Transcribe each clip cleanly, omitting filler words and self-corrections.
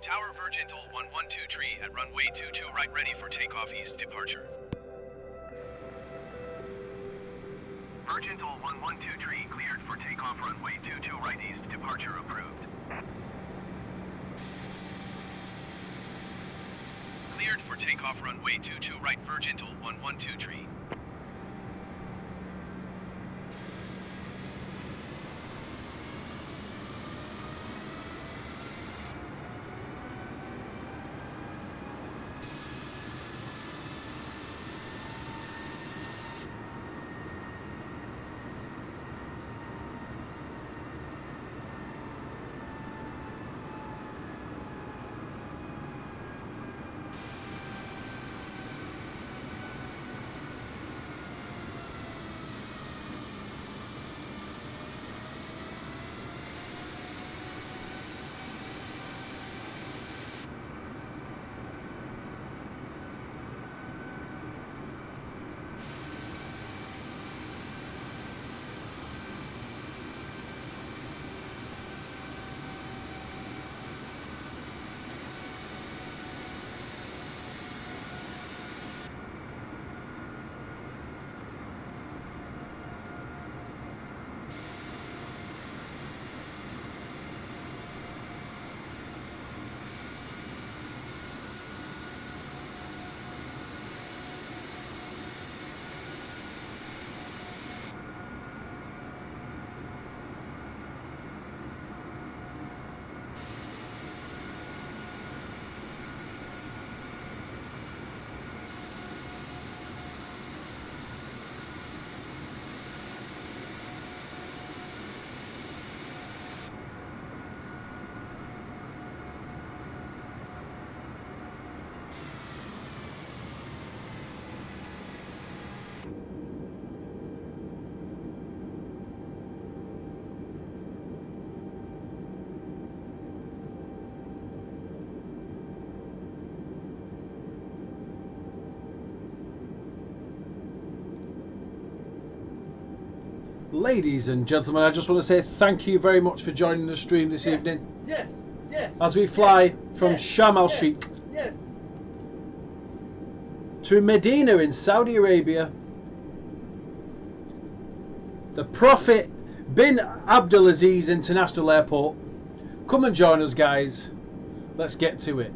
Tower Virgintal 112 tree at runway 22 right, ready for takeoff east departure. Virgintal 112 tree cleared for takeoff runway 22 right east departure approved. Cleared for takeoff runway 22 right Virgintal 112 tree. Ladies and gentlemen, I just want to say thank you very much for joining the stream this evening. Yes, yes. As we fly from Sharm El Sheik to Medina in Saudi Arabia, the Prophet bin Abdulaziz International Airport. Come and join us, guys. Let's get to it.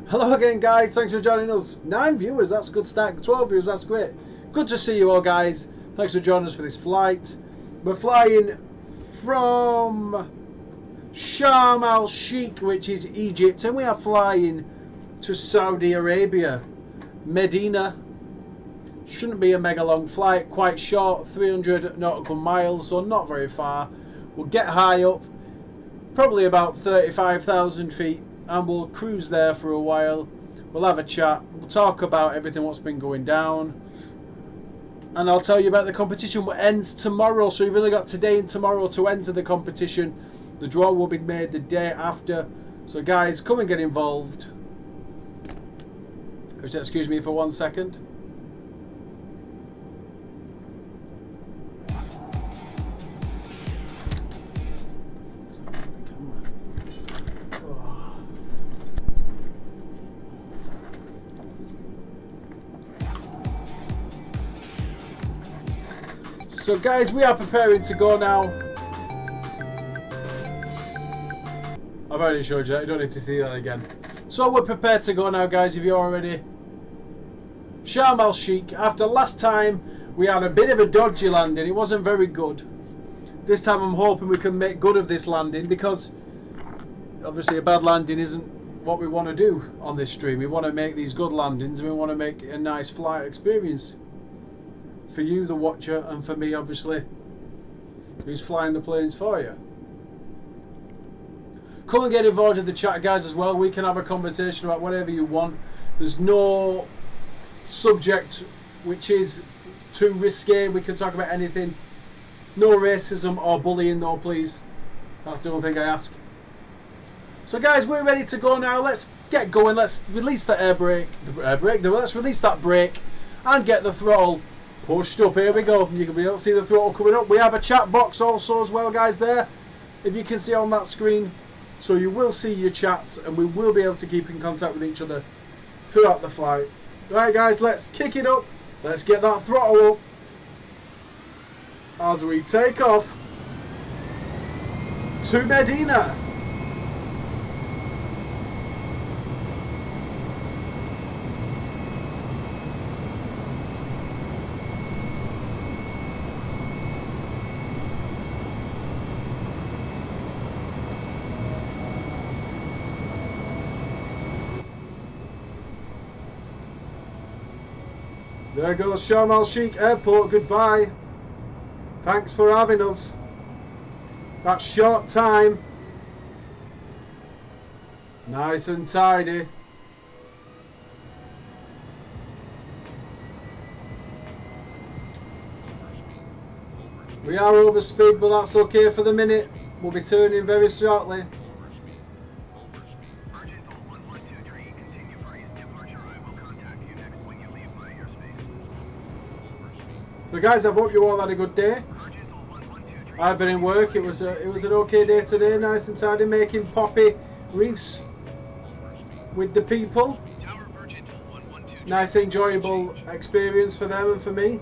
Hello again, guys. Thanks for joining us. 9 viewers, that's a good start. 12 viewers, that's great. Good to see you all, guys. Thanks for joining us for this flight. We're flying from Sharm El Sheik, which is Egypt, and we are flying to Saudi Arabia. Medina. Shouldn't be a mega long flight, quite short, 300 nautical miles, so not very far. We'll get high up, probably about 35,000 feet. And we'll cruise there for a while. We'll have a chat. We'll talk about everything what's been going down. And I'll tell you about the competition, which ends tomorrow. So you've only got today and tomorrow to enter the competition. The draw will be made the day after. So guys, come and get involved. Excuse me for 1 second. So guys, we are preparing to go now. I've already showed you that, you don't need to see that again. So we're prepared to go now, guys, if you're all ready. Sharm El Sheik. After last time We had a bit of a dodgy landing. It wasn't very good. This time I'm hoping we can make good of this landing, because obviously a bad landing isn't what we want to do on this stream. We want to make these good landings, and we want to make a nice flight experience for you, the watcher, and for me, obviously, who's flying the planes for you. Come and get involved in the chat, guys, as well. We can have a conversation about whatever you want. There's no subject which is too risque. We can talk about anything. No racism or bullying, no, please. That's the only thing I ask. So, guys, we're ready to go now. Let's get going. Let's release the air brake. Let's release that brake and get the throttle pushed up. Here we go. You can be able to see the throttle coming up. We have a chat box also as well, guys, there, if you can see on that screen. So you will see your chats, and we will be able to keep in contact with each other throughout the flight. Right, guys, let's kick it up. Let's get that throttle up as we take off to Medina. There goes Sharm El Sheik Airport. Goodbye. Thanks for having us. That short time. Nice and tidy. We are over speed, but that's okay for the minute. We'll be turning very shortly. So, guys, I hope you all had a good day. I've been in work. It was an okay day today, nice and tidy, making poppy wreaths with the people. Nice, enjoyable experience for them and for me.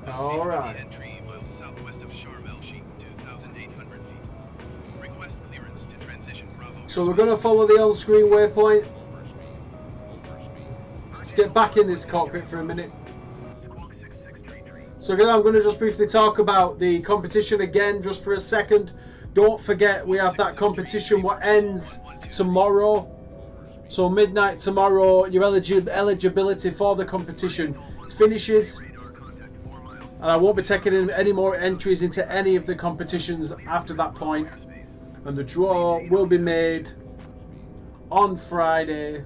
All right. So we're going to follow the on-screen waypoint. Get back in this cockpit for a minute. So again, I'm going to just briefly talk about the competition again just for a second. Don't forget, we have that competition what ends tomorrow. So midnight tomorrow, your eligibility for the competition finishes. And I won't be taking in any more entries into any of the competitions after that point. And the draw will be made on Friday.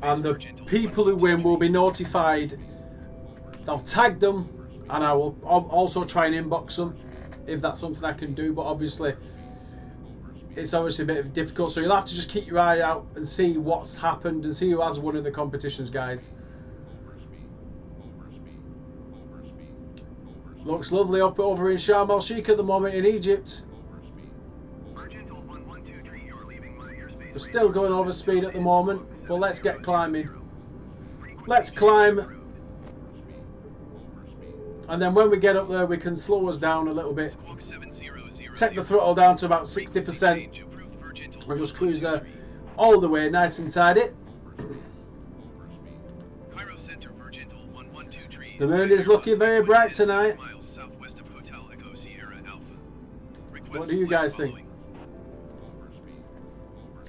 And the people who win will be notified. I'll tag them, and I will also try and inbox them if that's something I can do. But obviously, it's obviously a bit difficult. So you'll have to just keep your eye out and see what's happened and see who has won in the competitions, guys. Looks lovely up over in Sharm El Sheik at the moment in Egypt. We're still going over speed at the moment. But let's get climbing. Let's climb. And then when we get up there, we can slow us down a little bit. Take the throttle down to about 60%. And just cruise there all the way, nice and tidy. The moon is looking very bright tonight. What do you guys think?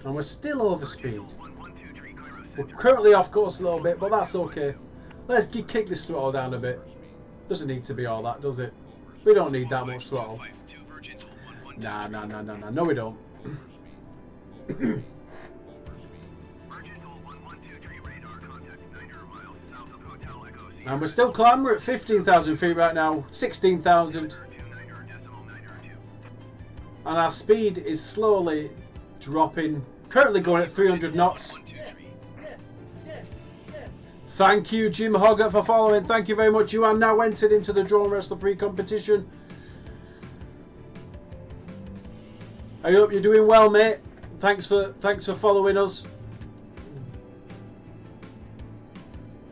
And we're still over speed. We're currently off course a little bit, but that's okay. Let's kick this throttle down a bit. Doesn't need to be all that, does it? We don't need that much throttle. Nah. No, we don't. And we're still climbing. We're at 15,000 feet right now. 16,000. And our speed is slowly dropping. Currently going at 300 knots. Thank you, Jim Hoggart, for following. Thank you very much. You are now entered into the DroneWrestler free competition. I hope you're doing well, mate. Thanks for following us.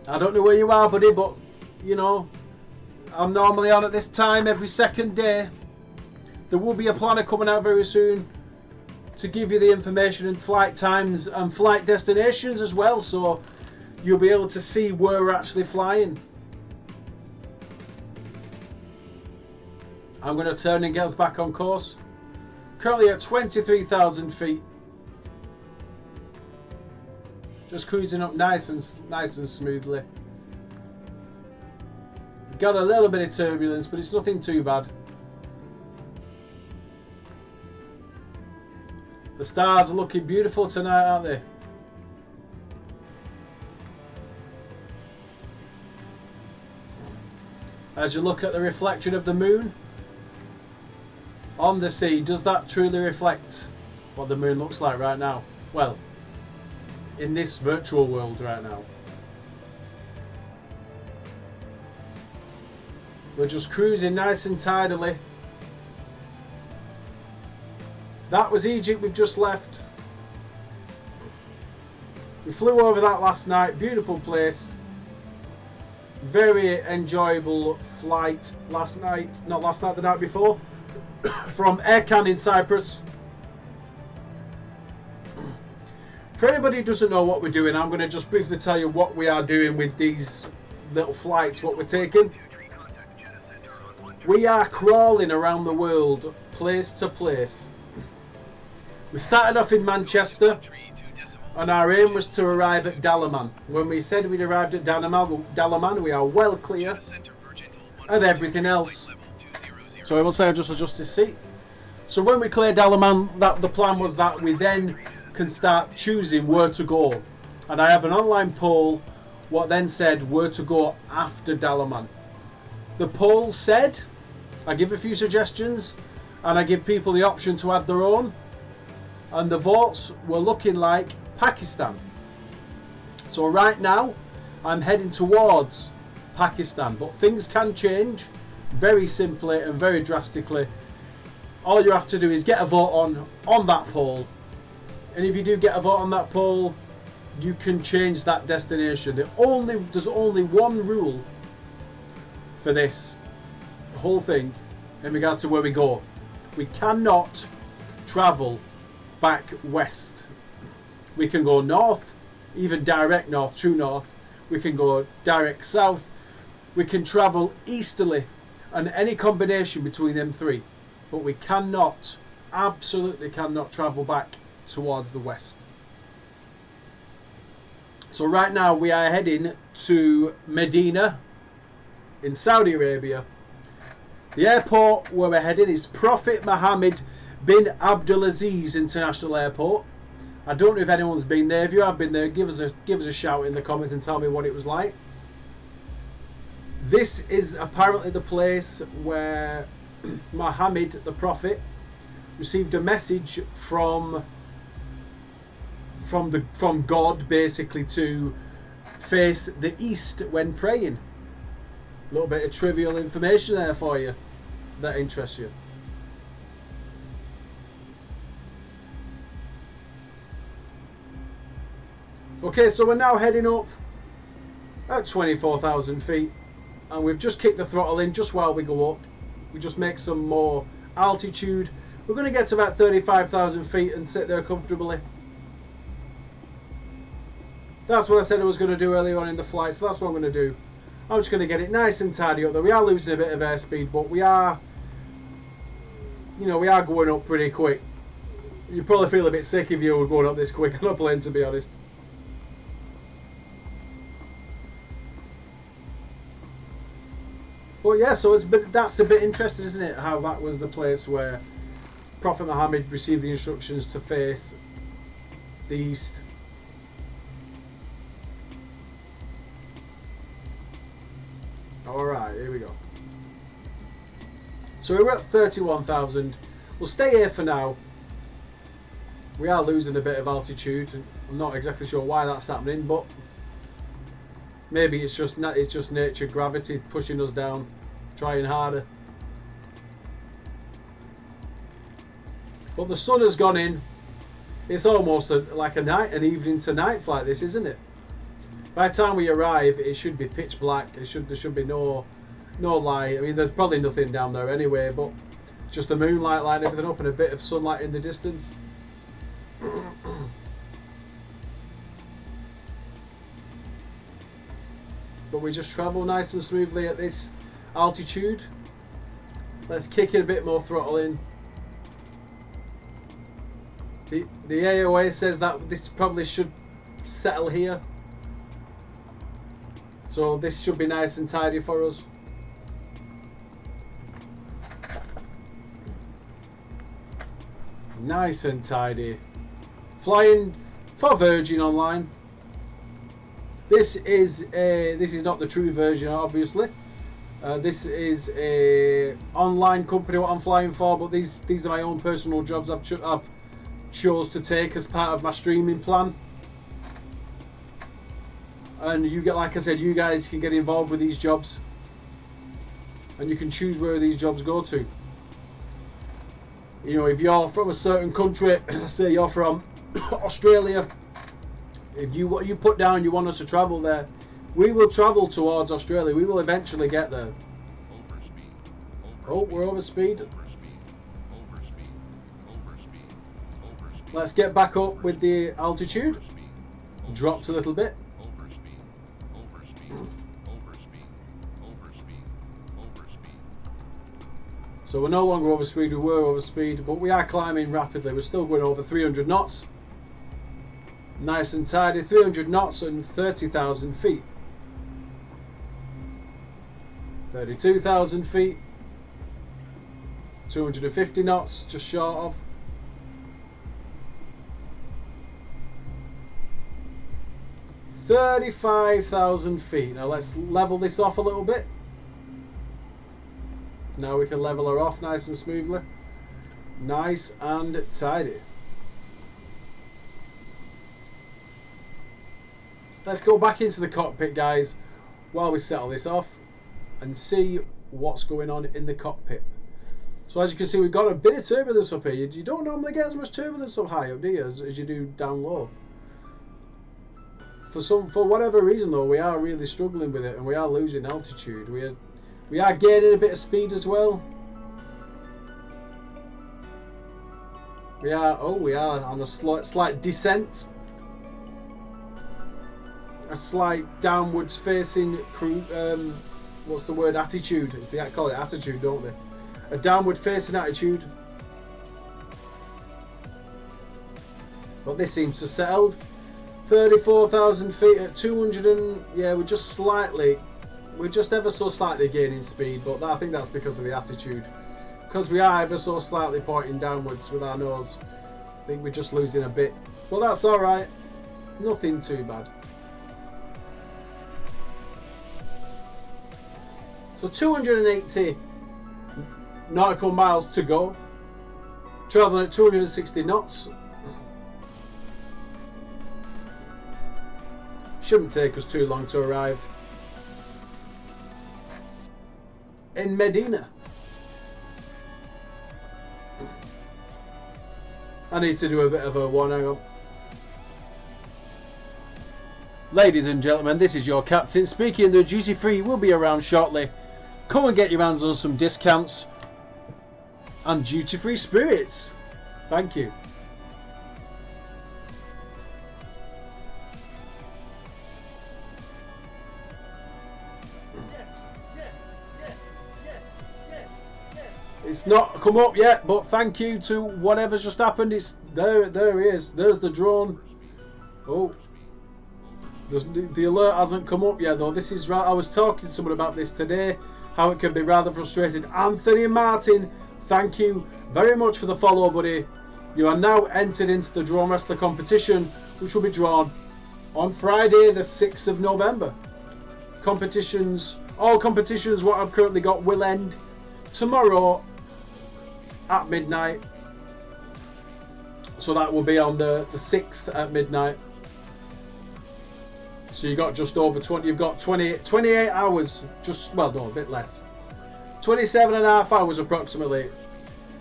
I don't know where you are, buddy, but you know, I'm normally on at this time every second day. There will be a planner coming out very soon to give you the information and flight times and flight destinations as well, so you'll be able to see where we're actually flying. I'm going to turn and get us back on course. Currently at 23,000 feet. Just cruising up nice and smoothly. Got a little bit of turbulence, but it's nothing too bad. The stars are looking beautiful tonight, aren't they? As you look at the reflection of the moon on the sea, does that truly reflect what the moon looks like right now? Well, in this virtual world right now. We're just cruising nice and tidily. That was Egypt we've just left. We flew over that last night. Beautiful place. Very enjoyable flight last night. Not last night, the night before. From Erkan in Cyprus. For anybody who doesn't know what we're doing, I'm going to just briefly tell you what we are doing with these little flights, what we're taking. We are crawling around the world, place to place. We started off in Manchester, and our aim was to arrive at Dalaman. When we said we'd arrived at Dalaman, we are well clear of everything else. So I will say I'll just adjust this seat. So when we clear Dalaman, the plan was that we then can start choosing where to go. And I have an online poll what then said where to go after Dalaman. The poll said, I give a few suggestions and I give people the option to add their own, and the votes were looking like Pakistan. So right now I'm heading towards Pakistan, but things can change very simply and very drastically. All you have to do is get a vote on that poll, and if you do get a vote on that poll, you can change that destination. There's only one rule for this whole thing in regards to where we go. We cannot travel back west. We can go north, even direct north, true north. We can go direct south. We can travel easterly, and any combination between them three. But we cannot, absolutely cannot travel back towards the west. So right now we are heading to Medina in Saudi Arabia. The airport where we're heading is Prophet Mohammed bin Abdulaziz International Airport. I don't know if anyone's been there. If you have been there, give us a shout in the comments and tell me what it was like. This is apparently the place where Muhammad, the Prophet, received a message from God, basically, to face the east when praying. A little bit of trivial information there for you that interests you. Okay, so we're now heading up at 24,000 feet, and we've just kicked the throttle in just while we go up. We just make some more altitude. We're going to get to about 35,000 feet and sit there comfortably. That's what I said I was going to do earlier on in the flight, so that's what I'm going to do. I'm just going to get it nice and tidy up there. We are losing a bit of airspeed, but we are, we are going up pretty quick. You probably feel a bit sick if you were going up this quick on a plane, to be honest. But yeah, so that's a bit interesting, isn't it? How that was the place where Prophet Muhammad received the instructions to face the east. Alright, here we go. So we're at 31,000. We'll stay here for now. We are losing a bit of altitude. I'm not exactly sure why that's happening, but maybe it's just nature, gravity pushing us down, trying harder. But the sun has gone in. It's almost like an evening to night flight, this, isn't it? By the time we arrive, it should be pitch black. There should be no light. I mean, there's probably nothing down there anyway, but just the moonlight lighting everything up and a bit of sunlight in the distance. But we just travel nice and smoothly at this altitude. Let's kick it a bit more throttle in. The AOA says that this probably should settle here. So this should be nice and tidy for us. Nice and tidy. Flying for Virgin Online. This is not the true version, obviously. This is a online company what I'm flying for, but these are my own personal jobs I've chose to take as part of my streaming plan. And you get, like I said, you guys can get involved with these jobs, and you can choose where these jobs go to. You know, if you're from a certain country, let's say you're from Australia, if you put down you want us to travel there, we will travel towards Australia. We will eventually get there. Oh, we're over speed. Let's get back up with the altitude. Drops a little bit. So we're no longer over speed, we were over speed, but we are climbing rapidly. We're still going over 300 knots. Nice and tidy, 300 knots and 30,000 feet. 32,000 feet. 250 knots, just short of. $35,000 feet. Now let's level this off a little bit. Now we can level her off nice and smoothly. Nice and tidy. Let's go back into the cockpit, guys, while we settle this off and see what's going on in the cockpit. So as you can see, we've got a bit of turbulence up here. You don't normally get as much turbulence up high up, do you, as you do down low. For whatever reason though, we are really struggling with it, and we are losing altitude. We are gaining a bit of speed as well. We are on a slight descent. A slight downwards facing what's the word, attitude. They call it attitude, don't they? A downward facing attitude. But this seems to have settled. 34,000 feet at 200 and yeah, we're just ever so slightly gaining speed, but I think that's because of the attitude. Because we are ever so slightly pointing downwards with our nose, I think we're just losing a bit. But that's alright, nothing too bad. So 280 nautical miles to go, travelling at 260 knots. Shouldn't take us too long to arrive in Medina. I need to do a bit of a one. Hang on. Ladies and gentlemen, this is your captain speaking. The duty free will be around shortly. Come and get your hands on some discounts and duty free spirits. Thank you. It's not come up yet, but thank you to whatever's just happened. It's there he is. There's the drone. Oh, the alert hasn't come up yet though. This is right. I was talking to someone about this today, how it can be rather frustrating. Anthony Martin, thank you very much for the follow, buddy. You are now entered into the DroneWrestler competition, which will be drawn on Friday the 6th of November. All competitions what I've currently got will end tomorrow at midnight. So that will be on the 6th at midnight. So you got just over 20, you've got 28 hours, well no, a bit less. 27 and a half hours approximately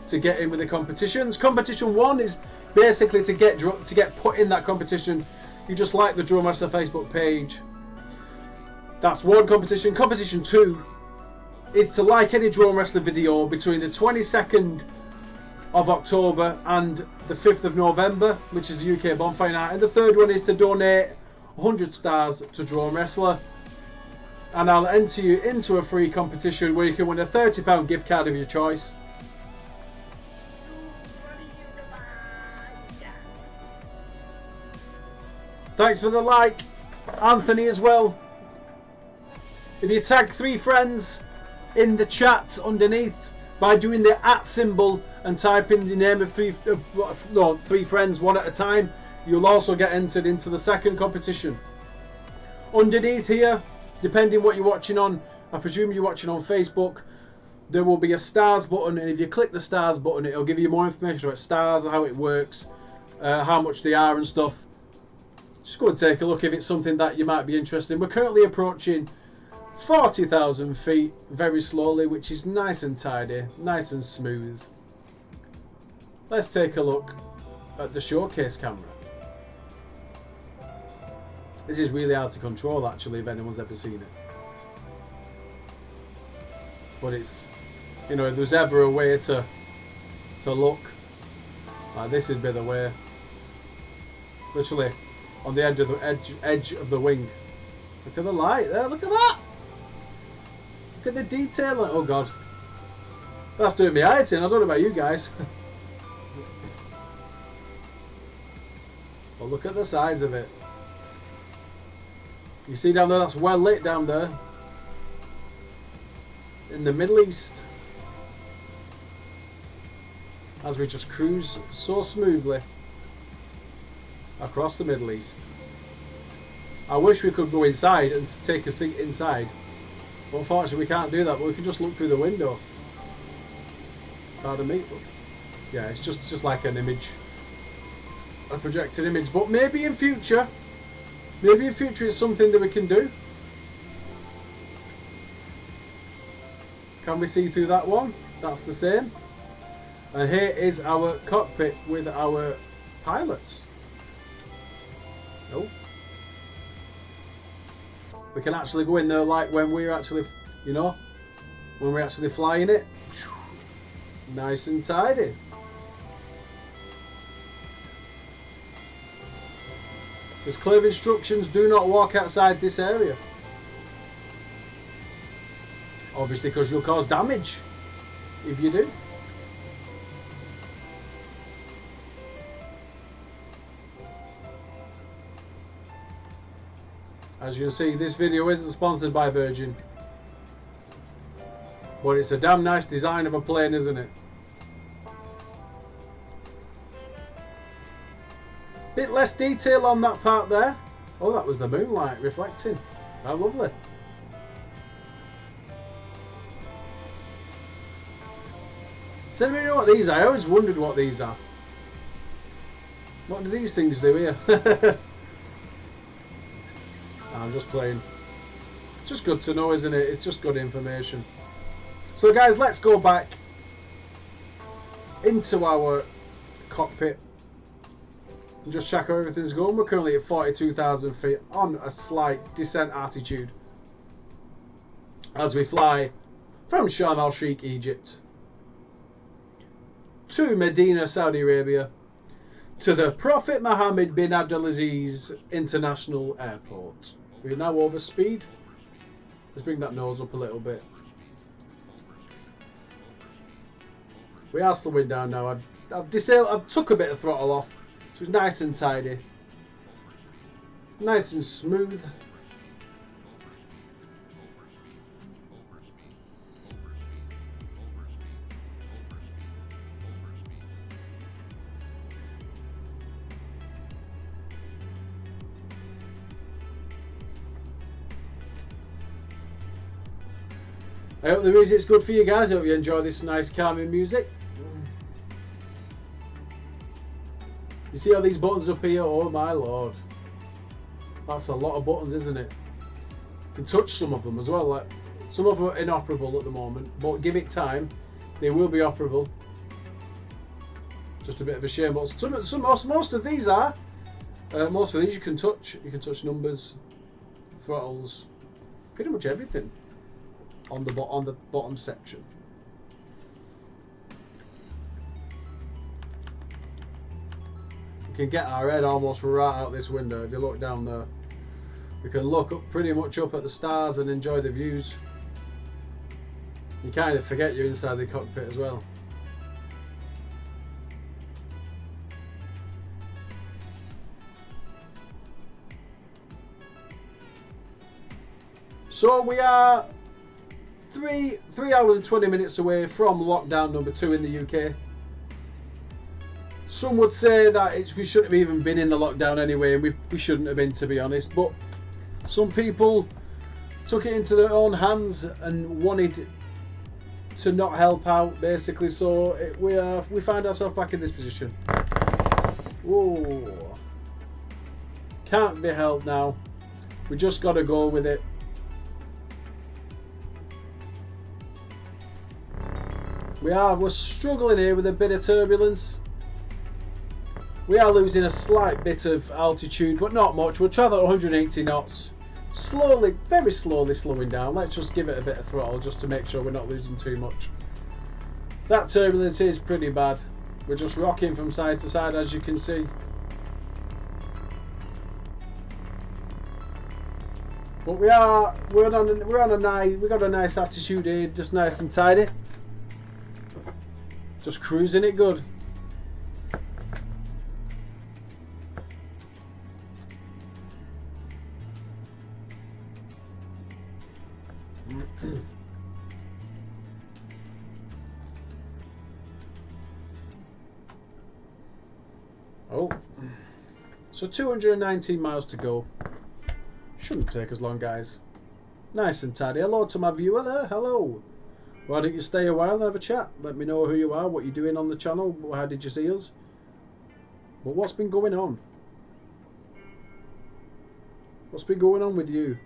to get in with the competitions. Competition 1 is basically to get put in that competition. You just like the DroneWrestler Facebook page. That's one competition. Competition 2 is to like any DroneWrestler video between the 22nd of October and the 5th of November, which is the UK bonfire night. And the third one is to donate 100 stars to DroneWrestler. And I'll enter you into a free competition where you can win a £30 gift card of your choice. Thanks for the like, Anthony, as well. If you tag 3 friends in the chat underneath by doing the @ symbol and type in the name of 3 friends one at a time, you'll also get entered into the second competition. Underneath here, depending what you're watching on, I presume you're watching on Facebook, there will be a stars button, and if you click the stars button, it'll give you more information about stars and how it works, how much they are and stuff. Just go and take a look if it's something that you might be interested in. We're currently approaching 40,000 feet very slowly, which is nice and tidy, nice and smooth. Let's take a look at the showcase camera. This is really hard to control, actually, if anyone's ever seen it. But it's, you know, if there's ever a way to look, like this would be the way. Literally on the edge of the wing. Look at the light there. Look at that. Look at the detail. Oh God, that's doing me eyes in. I don't know about you guys. But look at the size of it. You see down there, that's well lit down there in the Middle East, as we just cruise so smoothly across the Middle East. I wish we could go inside and take a seat inside, but unfortunately we can't do that. But we can just look through the window. Pardon me. Yeah, it's just like an image, a projected image. But maybe in future it's something that we can do. Can we see through that one? That's the same. And here is our cockpit with our pilots. Nope. We can actually go in there like when we're actually, you know, when we're actually flying it. Nice and tidy. There's clear instructions, do not walk outside this area. Obviously, because you'll cause damage if you do. As you can see, this video isn't sponsored by Virgin. But it's a damn nice design of a plane, isn't it? Bit less detail on that part there. Oh, that was the moonlight reflecting. How lovely. Does anybody know what these are? I always wondered what these are. What do these things do here? I'm just playing. It's just good to know, isn't it? It's just good information. So guys, let's go back into our cockpit and just check how everything's going. We're currently at 42,000 feet on a slight descent altitude as we fly from Sharm El Sheik, Egypt, to Medina, Saudi Arabia, to the Prophet Mohammed bin Abdulaziz International Airport. We're now over speed. Let's bring that nose up a little bit. We are slowing down now. I've took a bit of throttle off, so it's nice and tidy, nice and smooth. I hope the music's good for you guys. I hope you enjoy this nice calming music. You see all these buttons up here? Oh my lord. That's a lot of buttons, isn't it? You can touch some of them as well. Like, some of them are inoperable at the moment, but give it time, they will be operable. Just a bit of a shame, but most of these are. Most of these you can touch. You can touch numbers, throttles, pretty much everything on the bottom section. can get our head almost right out this window. If you look down there, we can look up pretty much up at the stars and enjoy the views. You kind of forget you're inside the cockpit as well. So we are 3 hours and 20 minutes away from lockdown number 2 in the UK. Some would say that we shouldn't have even been in the lockdown anyway, and we shouldn't have been, to be honest, but some people took it into their own hands and wanted to not help out, basically, so we find ourselves back in this position. Whoa. Can't be helped now. We just got to go with it. We're struggling here with a bit of turbulence. We are losing a slight bit of altitude, but not much. We'll travel at 180 knots. Slowly, very slowly slowing down. Let's just give it a bit of throttle just to make sure we're not losing too much. That turbulence is pretty bad. We're just rocking from side to side, as you can see. But we got a nice attitude here, just nice and tidy. Just cruising it good. Oh, so 219 miles to go. Shouldn't take as long, guys. Nice and tidy. Hello to my viewer there. Hello. Why don't you stay a while and have a chat? Let me know who you are, what you're doing on the channel, how did you see us? But what's been going on? What's been going on with you?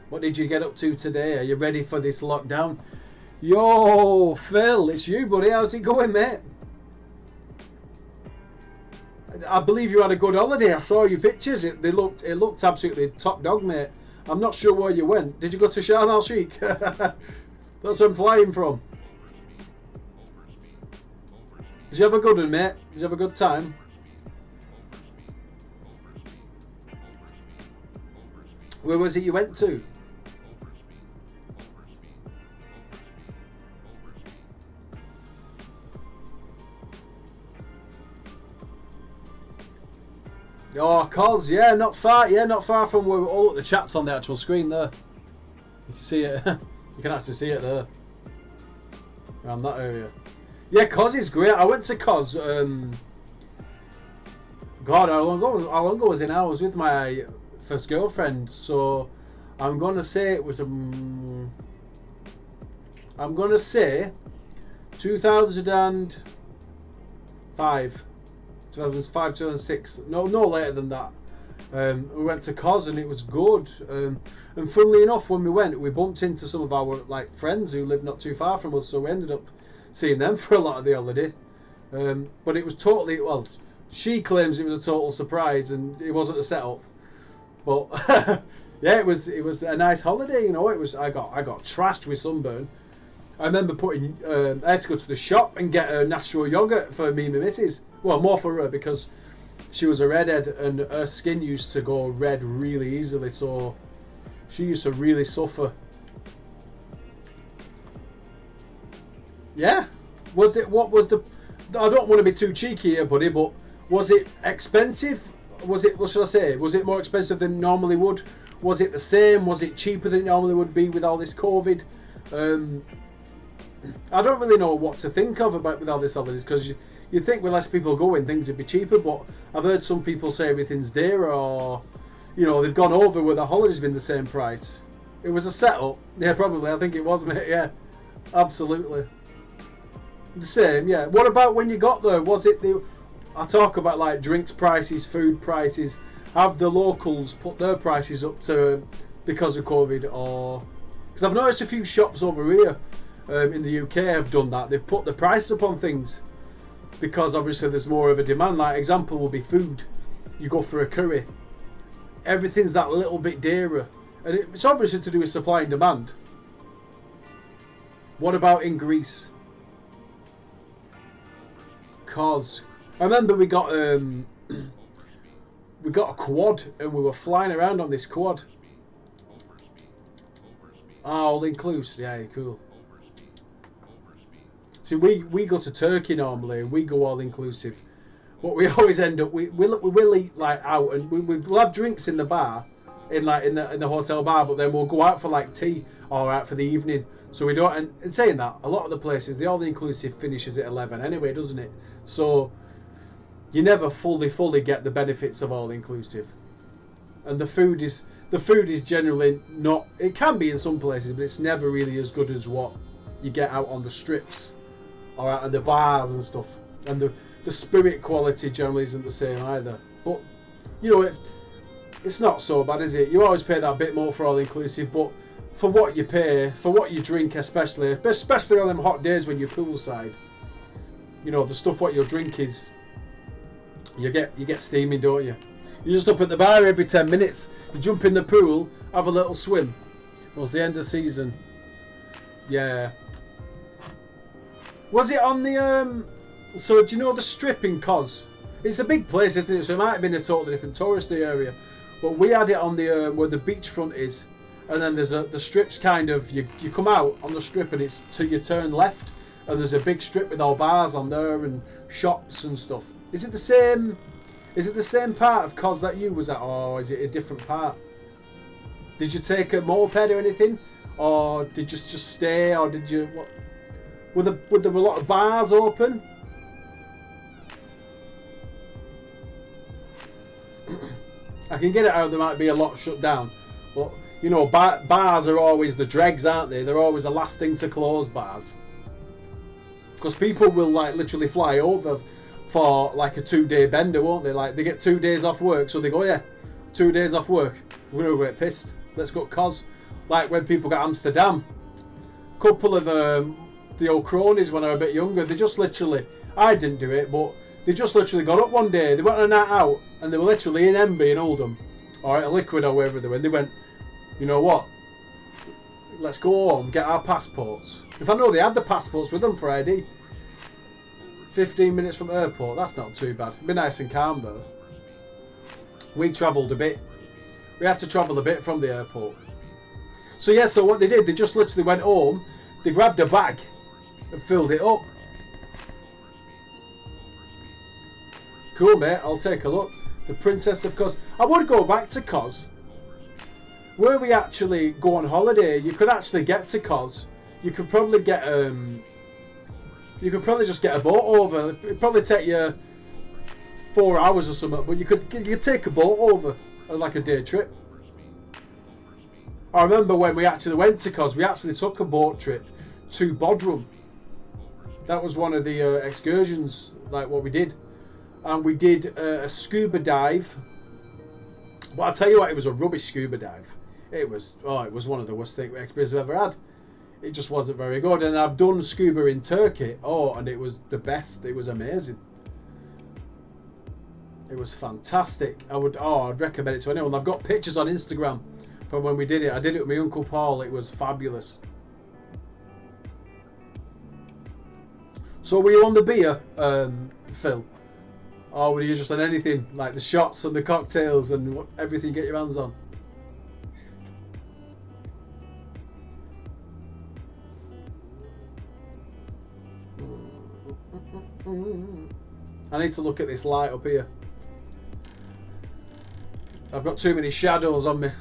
What did you get up to today? Are you ready for this lockdown? Yo, Phil, it's you, buddy. How's it going, mate? I believe you had a good holiday. I saw your pictures. It looked absolutely top dog, mate. I'm not sure where you went. Did you go to Sharm El Sheik? That's where I'm flying from. Did you have a good one, mate? Did you have a good time? Where was it you went to? Oh, cause yeah, not far from where all the chat's on the actual screen there. You can see it. You can actually see it there. Around that area. Yeah, Cos is great. I went to Cos. God, how long ago was it now? I was with my first girlfriend, so I'm gonna say it was I'm gonna say 2005. 2005, 2006, no later than that. We went to Cos and it was good. And funnily enough, when we went, we bumped into some of our friends who lived not too far from us, so we ended up seeing them for a lot of the holiday. But it was totally, well, she claims it was a total surprise and it wasn't a setup. But yeah, it was a nice holiday, you know. I got trashed with sunburn. I remember I had to go to the shop and get a natural yogurt for me and my missus. Well, more for her because she was a redhead and her skin used to go red really easily, so she used to really suffer. Yeah. What was the... I don't want to be too cheeky here, buddy, but was it expensive? What should I say? Was it more expensive than it normally would? Was it the same? Was it cheaper than it normally would be with all this COVID? I don't really know what to think of with all this holidays, because you'd think with less people going, things would be cheaper, but I've heard some people say everything's dearer, or, you know, they've gone over where the holiday's been the same price. It was a setup. Yeah, probably. I think it was, mate. Yeah, absolutely. The same, yeah. What about when you got there? Was it I talk about like drinks prices, food prices. Have the locals put their prices up to because of COVID, or... Because I've noticed a few shops over here in the UK have done that. They've put the price up on things because obviously there's more of a demand. Like example will be food. You go for a curry, everything's that little bit dearer And it's obviously to do with supply and demand. What about in Greece? Cause I remember we got a quad and we were flying around on this quad. All inclusive, yeah, cool. See, we go to Turkey normally and we go all inclusive, but we always end up we'll eat like out and we'll have drinks in the bar, in the hotel bar, but then we'll go out for like tea or out for the evening. So we don't. And saying that, a lot of the places the all inclusive finishes at 11 anyway, doesn't it? So you never fully get the benefits of all inclusive, and the food is generally not. It can be in some places, but it's never really as good as what you get out on the strips or out at the bars and stuff. And the spirit quality generally isn't the same either. But you know, it's not so bad, is it? You always pay that bit more for all inclusive, but for what you pay, for what you drink, especially on them hot days when you're poolside, you know, the stuff what you'll drink is you get steaming, don't you? You're just up at the bar every 10 minutes. You jump in the pool, have a little swim. It was the end of season. Yeah. Was it on the so do you know the strip in Kos? It's a big place, isn't it? So it might have been a totally different touristy area. But we had it on the where the beachfront is, and then there's the strip's kind of you come out on the strip and it's to your turn left, and there's a big strip with all bars on there and shops and stuff. Is it the same? Is it the same part of Kos that you was at, or is it a different part? Did you take a moped or anything, or did you just stay, or did you what? Were there a lot of bars open? I can get it out. There might be a lot shut down, but you know, bars are always the dregs, aren't they? They're always the last thing to close, bars, because people will like literally fly over for like a 2-day bender, won't they? Like they get 2 days off work, so they go, yeah, 2 days off work, we're gonna get pissed. Let's go Kos. Like when people got Amsterdam, couple of the old cronies when I was a bit younger, they just literally, I didn't do it, but they just literally got up one day, they went on a night out, and they were literally in Enby in Oldham, or at a Liquid or wherever they went. They went, you know what, let's go home, get our passports. If I know they had the passports with them for ID. 15 minutes from airport, that's not too bad. It'd be nice and calm though. We travelled a bit. We had to travel a bit from the airport. So yeah, so what they did, they just literally went home, they grabbed a bag and filled it up. Cool, mate, I'll take a look. The Princess of Kos. I would go back to Kos. Where we actually go on holiday, you could actually get to Kos. You could probably get you could probably just get a boat over. It'd probably take you 4 hours or something, but you could take a boat over, like a day trip. I remember when we actually went to Kos, we actually took a boat trip to Bodrum. That was one of the excursions, like what we did. And we did a scuba dive. But I'll tell you what, it was a rubbish scuba dive. It was one of the worst experiences I've ever had. It just wasn't very good. And I've done scuba in Turkey. Oh, and it was the best. It was amazing. It was fantastic. I'd recommend it to anyone. I've got pictures on Instagram from when we did it. I did it with my Uncle Paul. It was fabulous. So were you on the beer, Phil? Or were you just on anything? Like the shots and the cocktails and everything you get your hands on? I need to look at this light up here. I've got too many shadows on me.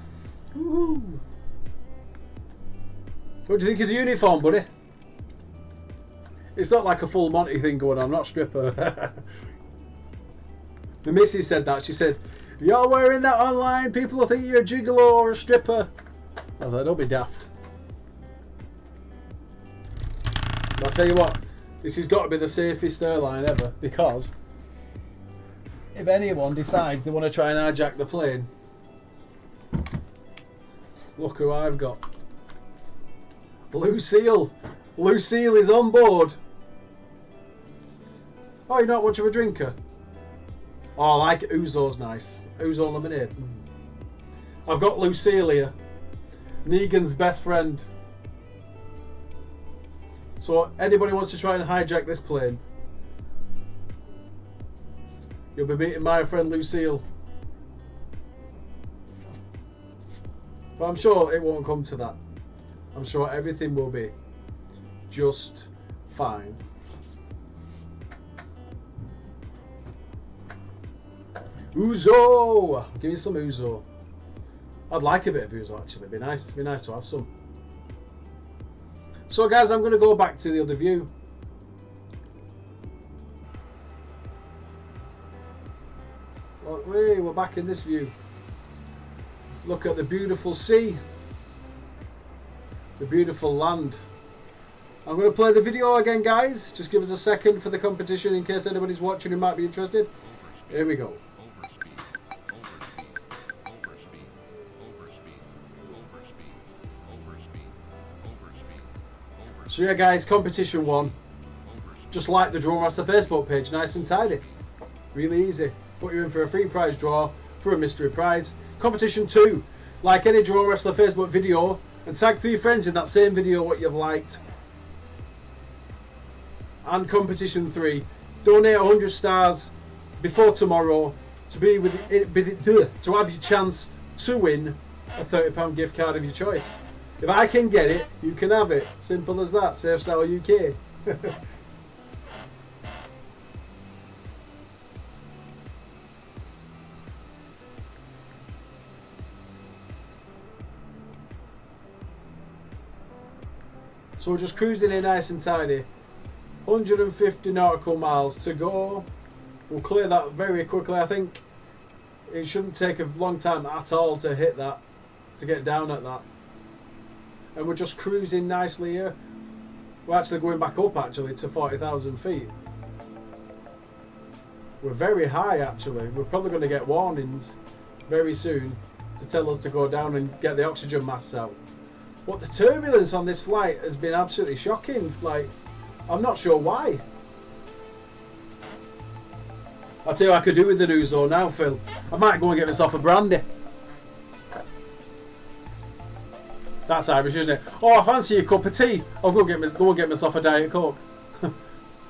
Woo-hoo. What do you think of the uniform, buddy? It's not like a full Monty thing going on. I'm not a stripper. The missus said that. She said, if you're wearing that online, people will think you're a gigolo or a stripper. I thought, don't be daft. But I'll tell you what, this has got to be the safest airline ever, because if anyone decides they want to try and hijack the plane, look who I've got. Lucille. Lucille is on board. Oh, you're not much of a drinker? Oh, I like it. Ouzo's nice. Ouzo lemonade. I've got Lucille here. Negan's best friend. So anybody wants to try and hijack this plane, you'll be meeting my friend Lucille. But I'm sure it won't come to that. I'm sure everything will be just fine. Ouzo! Give me some ouzo. I'd like a bit of ouzo actually. It'd be nice to have some. So guys, I'm going to go back to the other view. Look, we're back in this view. Look at the beautiful sea. The beautiful land. I'm going to play the video again, guys. Just give us a second for the competition in case anybody's watching who might be interested. Here we go. So yeah guys, competition 1. Just like the DroneWrestler Facebook page, nice and tidy. Really easy. Put you in for a free prize draw for a mystery prize. Competition 2. Like any DroneWrestler Facebook video and tag 3 friends in that same video what you've liked. And competition 3. Donate 100 stars before tomorrow to to have your chance to win a £30 gift card of your choice. If I can get it, you can have it. Simple as that. Safe Style UK. So we're just cruising in nice and tidy. 150 nautical miles to go. We'll clear that very quickly. I think it shouldn't take a long time at all to hit that, to get down at that. And we're just cruising nicely here. We're actually going back up actually to 40,000 feet. We're very high actually. We're probably going to get warnings very soon to tell us to go down and get the oxygen masks out. But the turbulence on this flight has been absolutely shocking. Like, I'm not sure why. I'll tell you what I could do with the news though now, Phil. I might go and get myself a brandy. That's Irish, isn't it? Oh, I fancy a cup of tea. I'll go and get myself a Diet Coke.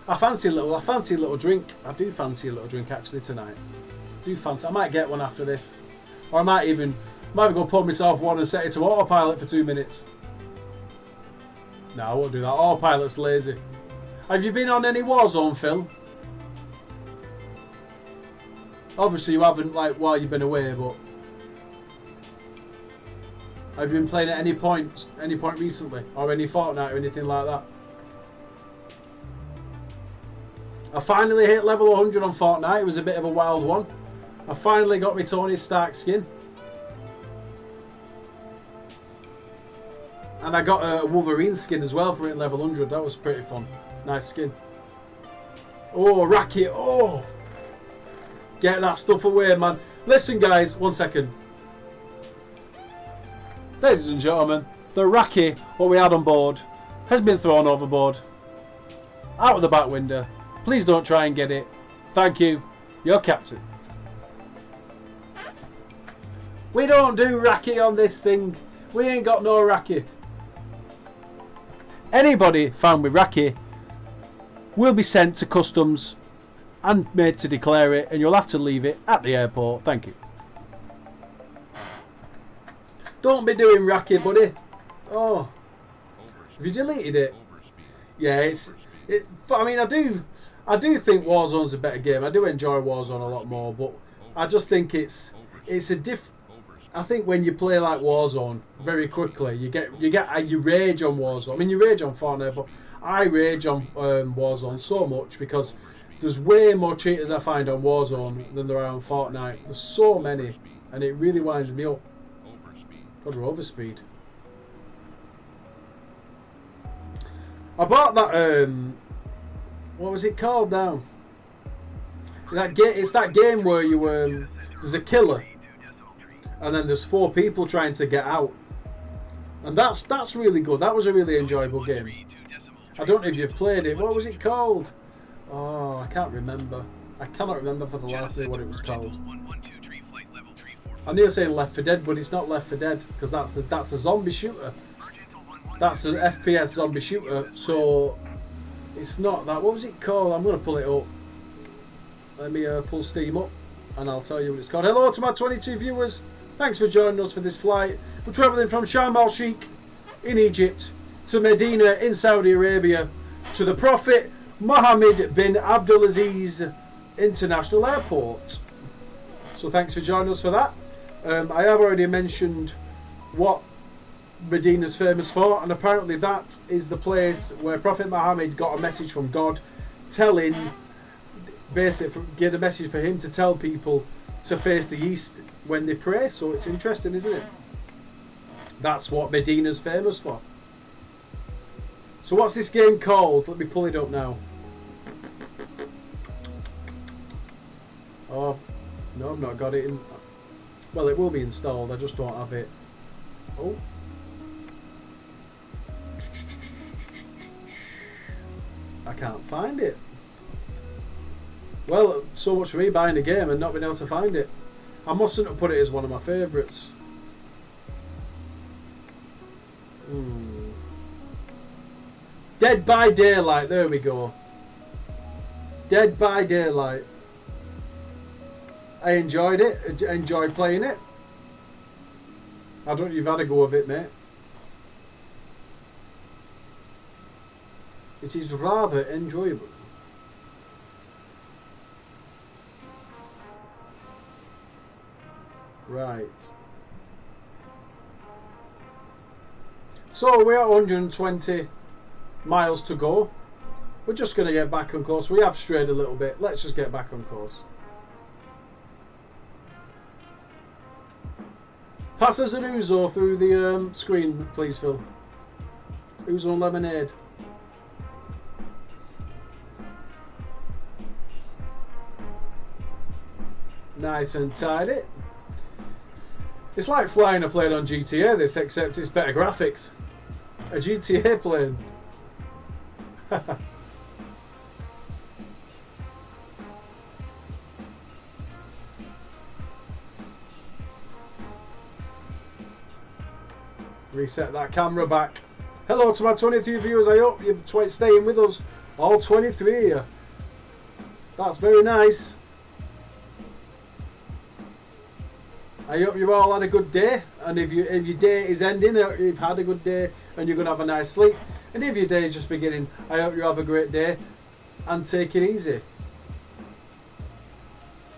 I fancy a little drink. I do fancy a little drink actually tonight. I might get one after this, or I might even go pour myself one and set it to autopilot for 2 minutes. No, I won't do that. Autopilot's lazy. Have you been on any Warzone, Phil? Obviously you haven't, like, while you've been away, but have you been playing at any point recently, or any Fortnite or anything like that? I finally hit level 100 on Fortnite. It was a bit of a wild one. I finally got my Tony Stark skin. And I got a Wolverine skin as well for hitting level 100. That was pretty fun. Nice skin. Oh, racket. Oh. Get that stuff away, man. Listen, guys. 1 second. Ladies and gentlemen, the Raki, what we had on board, has been thrown overboard. Out of the back window. Please don't try and get it. Thank you. Your captain. We don't do Raki on this thing. We ain't got no Raki. Anybody found with Raki will be sent to customs and made to declare it, and you'll have to leave it at the airport. Thank you. Don't be doing Raki, buddy. Oh, have you deleted it? Yeah, it's. I mean, I do think Warzone's a better game. I do enjoy Warzone a lot more, but I just think it's a diff. I think when you play like Warzone very quickly, you rage on Warzone. I mean, you rage on Fortnite, but I rage on Warzone so much because there's way more cheaters I find on Warzone than there are on Fortnite. There's so many, and it really winds me up. God, we're overspeed. I bought that. What was it called now? It's that game where you there's a killer, and then there's 4 people trying to get out, and that's really good. That was a really enjoyable game. I don't know if you've played it. What was it called? Oh, I can't remember. I cannot remember for the life of me what it was called. I'm near saying Left 4 Dead, but it's not Left 4 Dead because that's a zombie shooter. That's an FPS zombie shooter. So it's not that. What was it called? I'm going to pull it up. Let me pull Steam up, and I'll tell you what it's called. Hello to my 22 viewers. Thanks for joining us for this flight. We're travelling from Sharm El Sheik in Egypt to Medina in Saudi Arabia to the Prophet Mohammed bin Abdulaziz International Airport. So thanks for joining us for that. I have already mentioned what Medina's famous for, and apparently that is the place where Prophet Muhammad got a message from God telling, basically get a message for him to tell people to face the east when they pray. So it's interesting, isn't it? That's what Medina's famous for. So what's this game called? Let me pull it up now. Oh, no, I've not got it in. Well, it will be installed, I just don't have it. Oh. I can't find it. Well, so much for me buying a game and not being able to find it. I mustn't have put it as one of my favourites. Dead by Daylight, there we go. Dead by Daylight. I enjoyed it. I enjoyed playing it. I don't know if you've had a go of it, mate. It is rather enjoyable. Right. So we're at 120 miles to go. We're just going to get back on course. We have strayed a little bit. Let's just get back on course. Pass us an ouzo through the screen, please, Phil. Ouzo and lemonade. Nice and tidy. It's like flying a plane on GTA, this, except it's better graphics. A GTA plane. Reset that camera back. Hello to my 23 viewers. I hope you're staying with us. All 23 here. That's very nice. I hope you all had a good day. And if your day is ending, you've had a good day and you're going to have a nice sleep. And if your day is just beginning, I hope you have a great day and take it easy.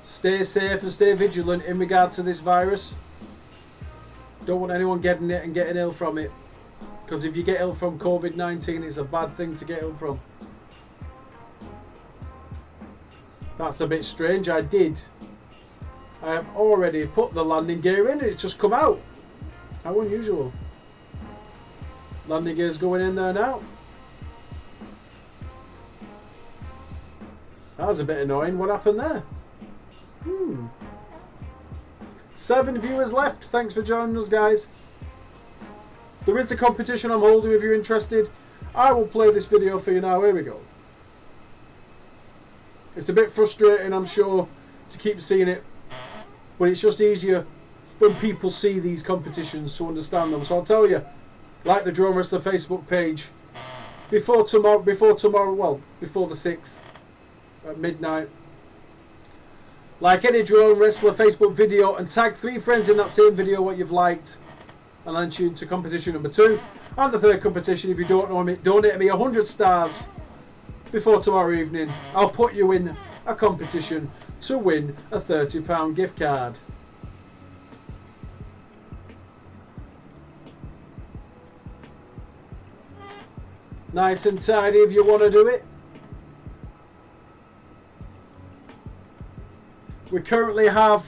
Stay safe and stay vigilant in regard to this virus. Don't want anyone getting it and getting ill from it, because if you get ill from COVID-19, it's a bad thing to get ill from. That's a bit strange. I have already put the landing gear in, it's just come out. How unusual. Landing gear's going in there now. That was a bit annoying. What happened there? 7 viewers left. Thanks for joining us, guys. There is a competition I'm holding if you're interested. I will play this video for you now. Here we go. It's a bit frustrating, I'm sure, to keep seeing it, but it's just easier when people see these competitions to understand them. So I'll tell you, like the DroneWrestler Facebook page, before the 6th at midnight. Like any DroneWrestler Facebook video and tag 3 friends in that same video what you've liked, and then tune to competition number 2. And the third competition, if you don't know me, donate me 100 stars before tomorrow evening. I'll put you in a competition to win a £30 gift card. Nice and tidy if you want to do it. We currently have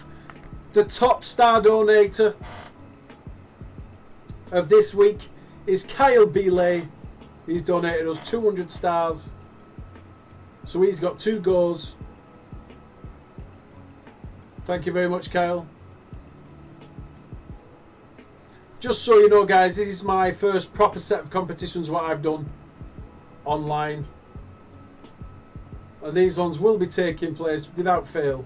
the top star donator of this week is Kyle Belay. He's donated us 200 stars. So he's got 2 goes. Thank you very much, Kyle. Just so you know, guys, this is my first proper set of competitions what I've done online. And these ones will be taking place without fail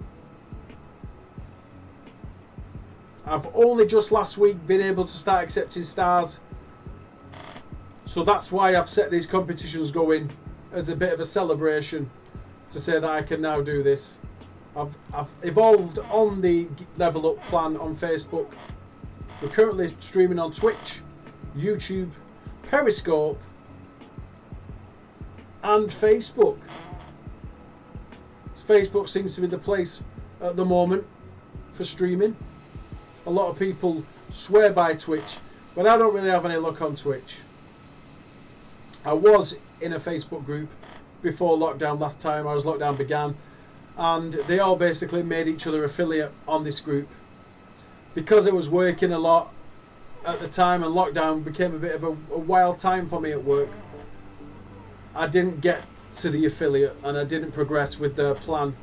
I've only just last week been able to start accepting stars. So that's why I've set these competitions going as a bit of a celebration to say that I can now do this. I've evolved on the Level Up plan on Facebook. We're currently streaming on Twitch, YouTube, Periscope and Facebook. Facebook seems to be the place at the moment for streaming. A lot of people swear by Twitch, but I don't really have any luck on Twitch. I was in a Facebook group before lockdown last time, as lockdown began, and they all basically made each other affiliate on this group. Because I was working a lot at the time and lockdown became a bit of a wild time for me at work, I didn't get to the affiliate and I didn't progress with the plan.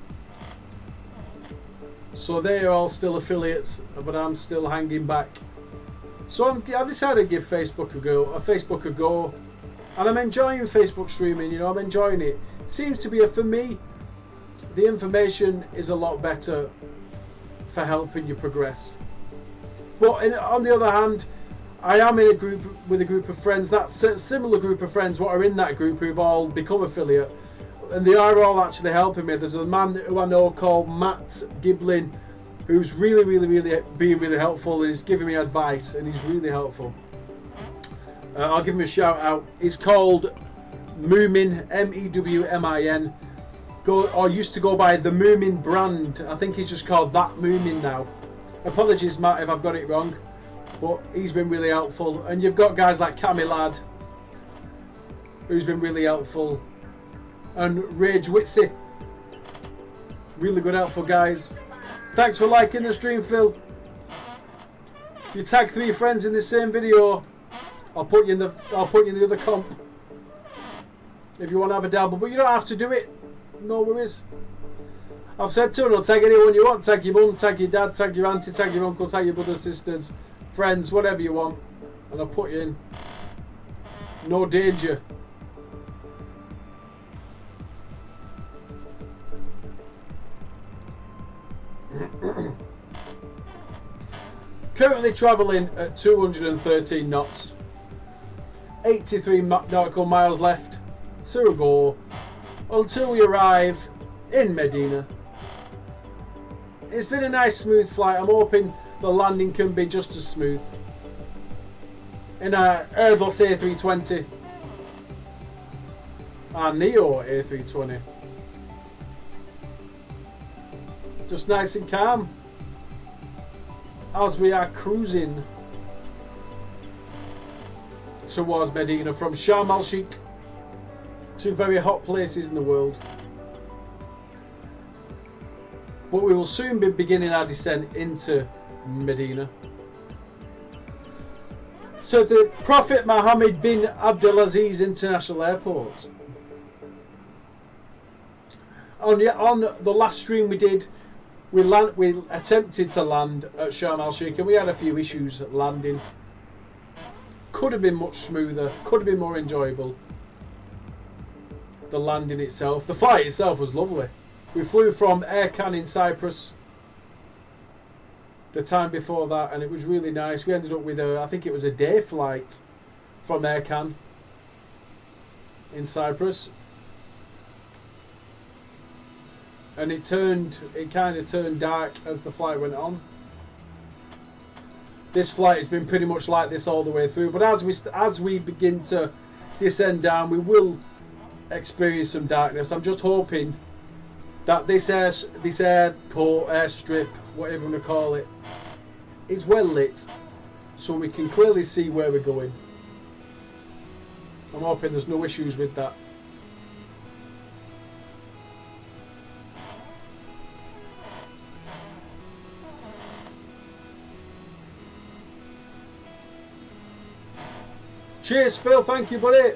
So they are all still affiliates, but I'm still hanging back. So I decided to give Facebook a go, and I'm enjoying Facebook streaming. You know, I'm enjoying it. Seems to be for me, the information is a lot better for helping you progress. But on the other hand, I am in a group with a group of friends. That's a similar group of friends what are in that group who've all become affiliate, and they are all actually helping me. There's a man who I know called Matt Giblin, who's really being really helpful, and he's giving me advice, and he's really helpful. I'll give him a shout out. He's called Moomin, M-E-W-M-I-N. Or used to go by the Moomin brand. I think he's just called that Moomin now. Apologies, Matt, if I've got it wrong, but he's been really helpful. And you've got guys like Camilad, who's been really helpful, and Rage Witsy, really good, helpful guys. Thanks for liking the stream, Phil. If you tag 3 friends in the same video, I'll put you in the other comp if you want to have a dabble, but you don't have to do it. No worries. I've said to them, tag anyone you want. Tag your mum, tag your dad, tag your auntie, tag your uncle, tag your brothers, sisters, friends, whatever you want, and I'll put you in. No danger. Currently travelling at 213 knots. 83 nautical miles left to go until we arrive in Medina. It's been a nice smooth flight. I'm hoping the landing can be just as smooth. In our Airbus A320, our Neo A320. Just nice and calm as we are cruising towards Medina from Sharm El Sheik, 2 very hot places in the world. But we will soon be beginning our descent into Medina. So the Prophet Mohammed bin Abdulaziz International Airport. On the last stream we did, we attempted to land at Sharm El Sheik and we had a few issues at landing. Could have been much smoother, could have been more enjoyable. The landing itself, the flight itself was lovely. We flew from Erkan in Cyprus the time before that, and it was really nice. We ended up with I think it was a day flight from Erkan in Cyprus, and it kind of turned dark as the flight went on. This flight has been pretty much like this all the way through, but as we begin to descend down, we will experience some darkness. I'm just hoping that this airport, airstrip, whatever you want to call it, is well lit so we can clearly see where we're going. I'm hoping there's no issues with that. Cheers, Phil. Thank you, buddy.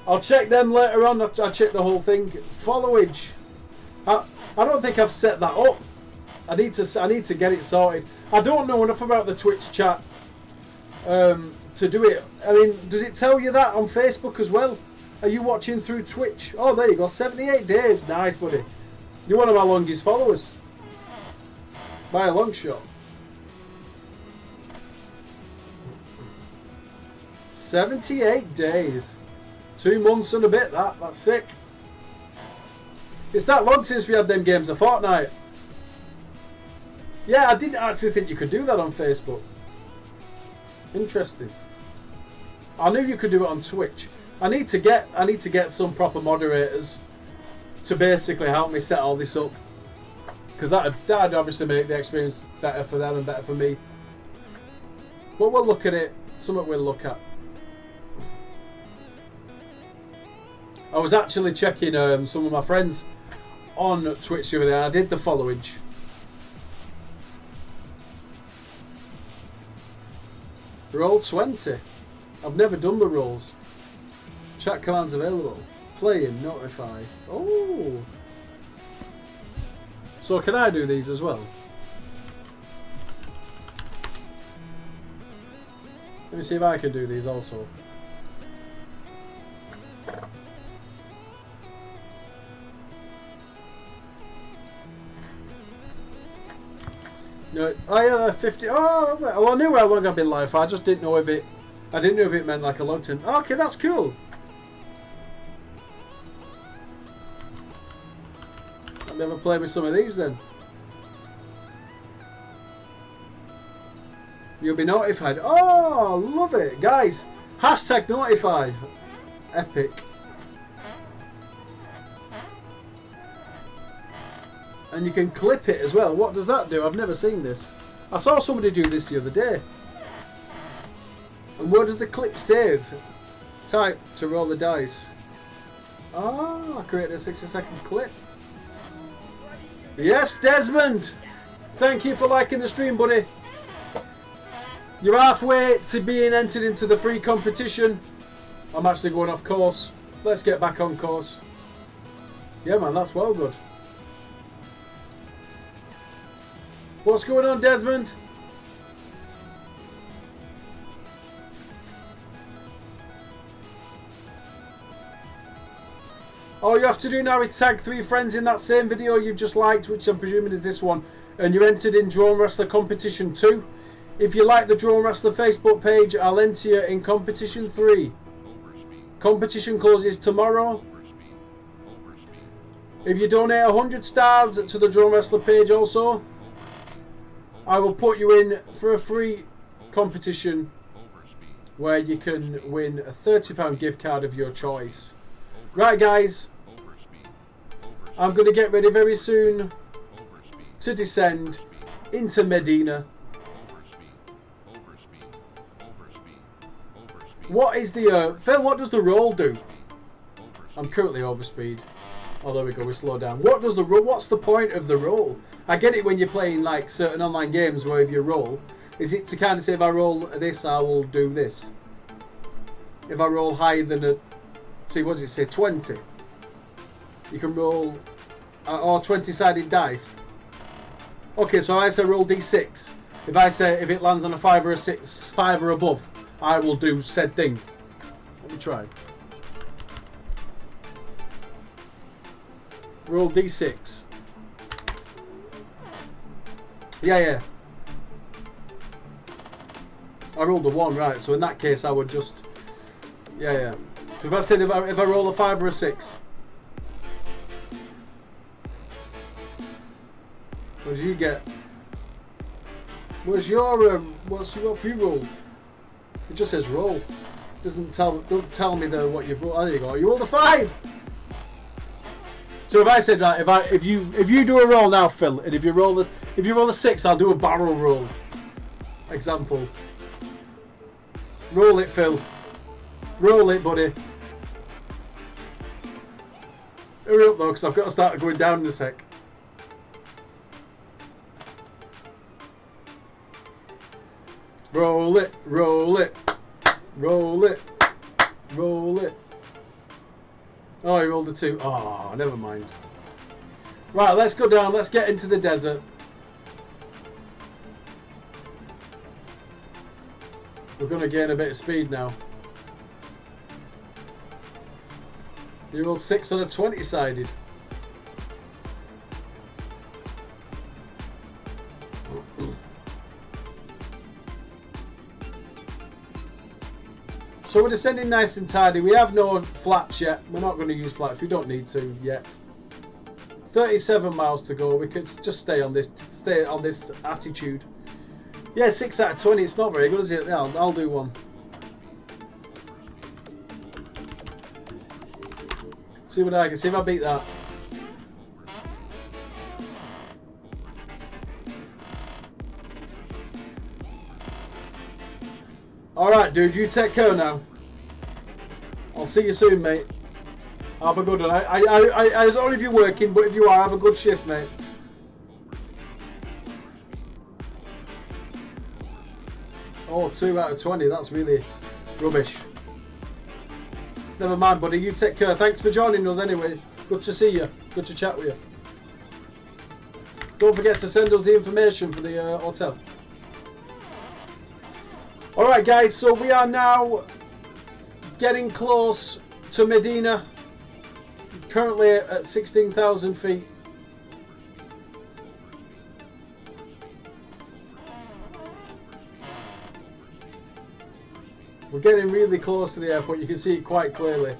I'll check them later on. I'll check the whole thing. Followage. I don't think I've set that up. I need to get it sorted. I don't know enough about the Twitch chat to do it. I mean, does it tell you that on Facebook as well? Are you watching through Twitch? Oh, there you go. 78 days. Nice, buddy. You're one of my longest followers. By a long shot. 78 days. 2 months and a bit, that's sick. It's that long since we had them games of Fortnite. Yeah, I didn't actually think you could do that on Facebook. Interesting. I knew you could do it on Twitch. I need to get some proper moderators to basically help me set all this up, because that'd obviously make the experience better for them and better for me. But we'll look at it. Something we'll look at. I was actually checking some of my friends on Twitch the other day. I did the following. Roll 20. I've never done the rolls. Chat commands available. Playing, notify. Oh. So can I do these as well? Let me see if I can do these also. No, oh yeah, 50. Oh, well, I knew how long I've been live for. I just didn't know if it. I didn't know if it meant like a long time. Okay, that's cool. I've never played with some of these then. You'll be notified. Oh, love it, guys. Hashtag notify. Epic. And you can clip it as well. What does that do? I've never seen this. I saw somebody do this the other day. And where does the clip save? Type to roll the dice. Ah, I created a 60-second clip. Yes, Desmond! Thank you for liking the stream, buddy. You're halfway to being entered into the free competition. I'm actually going off course. Let's get back on course. Yeah, man, that's well good. What's going on, Desmond? All you have to do now is tag 3 friends in that same video you've just liked, which I'm presuming is this one, and you're entered in Drone Wrestler Competition 2. If you like the Drone Wrestler Facebook page, I'll enter you in Competition 3. Competition closes tomorrow. If you donate 100 stars to the Drone Wrestler page also, I will put you in for a free competition where you can win a £30 gift card of your choice. Right, guys, I'm going to get ready very soon to descend into Medina. What is the Phil? What does the roll do? I'm currently overspeed. Oh, there we go. We slow down. What does the roll? What's the point of the roll? I get it when you're playing like certain online games where if you roll, is it to kind of say if I roll this, I will do this. If I roll higher than a, see, what does it say? 20. You can roll, or 20-sided dice. Okay, so I say roll d6. If I say if it lands on a 5 or a 6, 5 or above, I will do said thing. Let me try. Roll d6. Yeah. I rolled a 1, right? So in that case, I would just, yeah. So if I said if I roll a 5 or a 6, what do you get? What's your free roll? It just says roll. It don't tell me what you've rolled. Oh, there you go. You rolled a 5. So if I said right, if you do a roll now, Phil, and if you roll a 6, I'll do a barrel roll. Example. Roll it, Phil. Roll it, buddy. Hurry up though, because I've got to start going down in a sec. Roll it, roll it, roll it, roll it. Oh, he rolled a 2. Oh, never mind. Right, let's go down. Let's get into the desert. We're going to gain a bit of speed now. You rolled 6 on a 20-sided. So we're descending nice and tidy. We have no flaps yet. We're not going to use flaps. We don't need to yet. 37 miles to go. We could just stay on this attitude. Yeah, 6 out of 20. It's not very good, is it? Yeah, I'll do one. See what I can see if I beat that. Alright, dude, you take care now. I'll see you soon, mate. Have a good one. I don't know if you're working, but if you are, have a good shift, mate. Oh, 2 out of 20. That's really rubbish. Never mind, buddy. You take care. Thanks for joining us anyway. Good to see you. Good to chat with you. Don't forget to send us the information for the hotel. Alright guys, so we are now getting close to Medina. Currently at 16,000 feet. We're getting really close to the airport. You can see it quite clearly.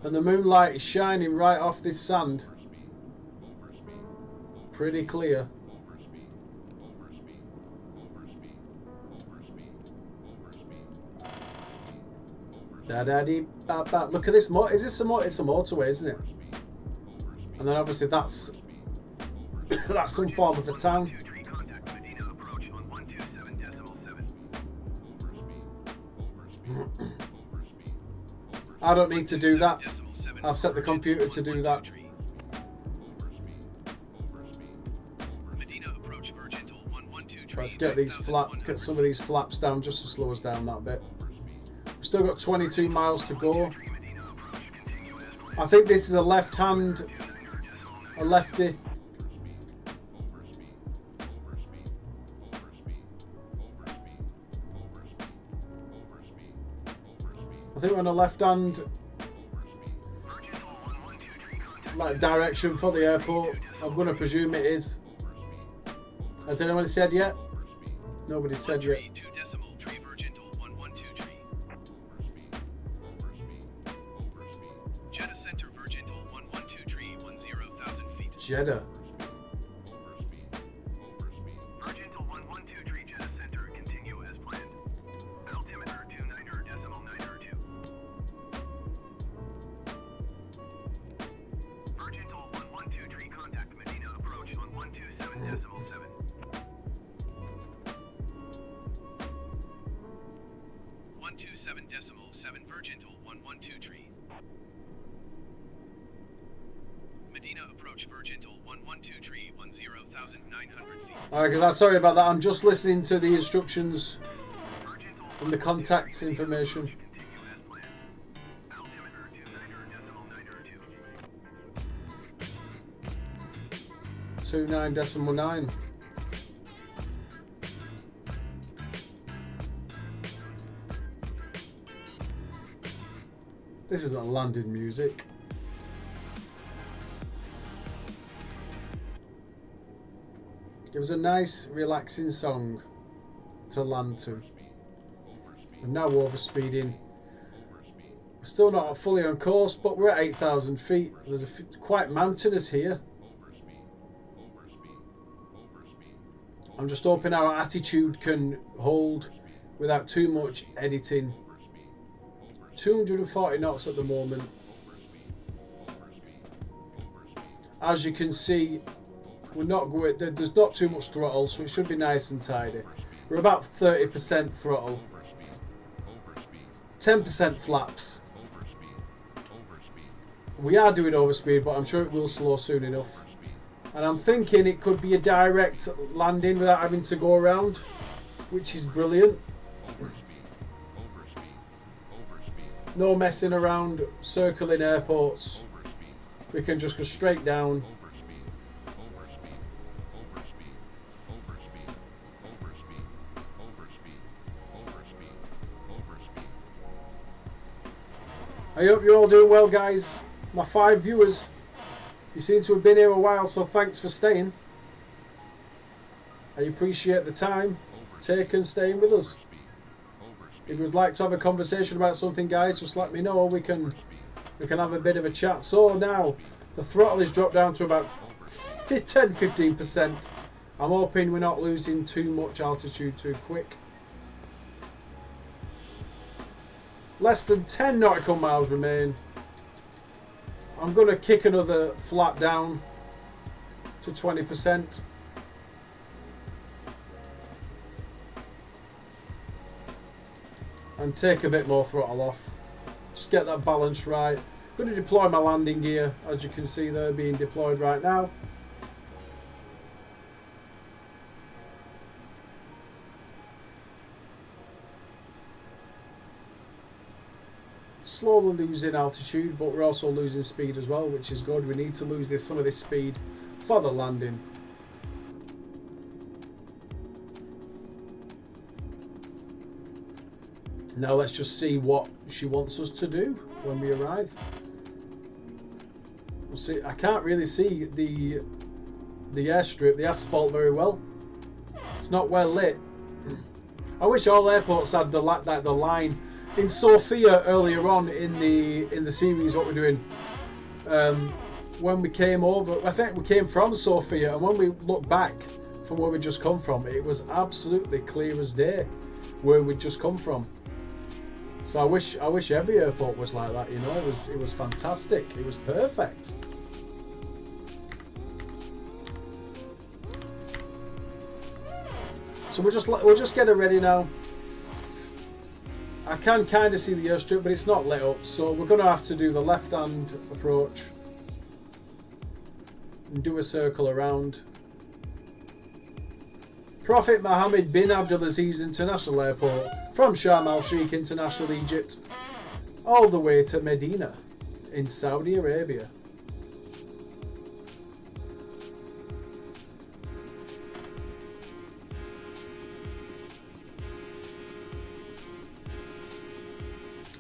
And the moonlight is shining right off this sand. Pretty clear. Da-da-dee-ba-ba. Look at this. Is this a it's a motorway, isn't it? And then obviously that's some form of a town. I don't need to do that. I've set the computer to do that. Let's get some of these flaps down just to slow us down that bit. We've still got 22 miles to go. I think this is a lefty. I think we're on a left-hand direction for the airport. I'm going to presume it is. Has anyone said yet? Nobody said yet. Jeddah. Virgintal 112 Jeddah Center, continue as planned. Altimeter 290.902. Virgintal 112 contact Medina approach on 127.7. 127.7 Virgintal 112 Medina approach Virgintal 112 10,900 feet. Alright, guys, sorry about that. I'm just listening to the instructions from the contact information. 29.9. This isn't landing music. It was a nice, relaxing song to land to. And now we're overspeeding. We're still not fully on course, but we're at 8,000 feet. There's quite mountainous here. I'm just hoping our attitude can hold without too much editing. 240 knots at the moment. As you can see, we're not going. There's not too much throttle, so it should be nice and tidy. We're about 30% throttle, 10% flaps. We are doing overspeed, but I'm sure it will slow soon enough. And I'm thinking it could be a direct landing without having to go around, which is brilliant. No messing around, circling airports. We can just go straight down. I hope you're all doing well, guys. My 5 viewers. You seem to have been here a while, so thanks for staying. I appreciate the time taken staying with us. If you'd like to have a conversation about something, guys, just let me know. We can have a bit of a chat. So now the throttle is dropped down to about 10-15%. I'm hoping we're not losing too much altitude too quick. Less than 10 nautical miles remain. I'm going to kick another flap down to 20%. And take a bit more throttle off. Just get that balance right. I'm going to deploy my landing gear, as you can see they're being deployed right now. Slowly losing altitude, but we're also losing speed as well, which is good. We need to lose some of this speed for the landing. Now let's just see what she wants us to do when we arrive. We'll see. I can't really see the airstrip, the asphalt very well. It's not well lit. I wish all airports had the line. In Sofia earlier on in the series, what we're doing, when we came over, I think we came from Sofia, and when we look back from where we just come from, it was absolutely clear as day where we'd just come from. So I wish every airport was like that. You know, it was fantastic. It was perfect. So we'll just get it ready now. I can kind of see the airstrip, but it's not lit up, so we're going to have to do the left-hand approach and do a circle around. Prophet Mohammed bin Abdulaziz International Airport from Sharm El Sheik International Egypt all the way to Medina in Saudi Arabia.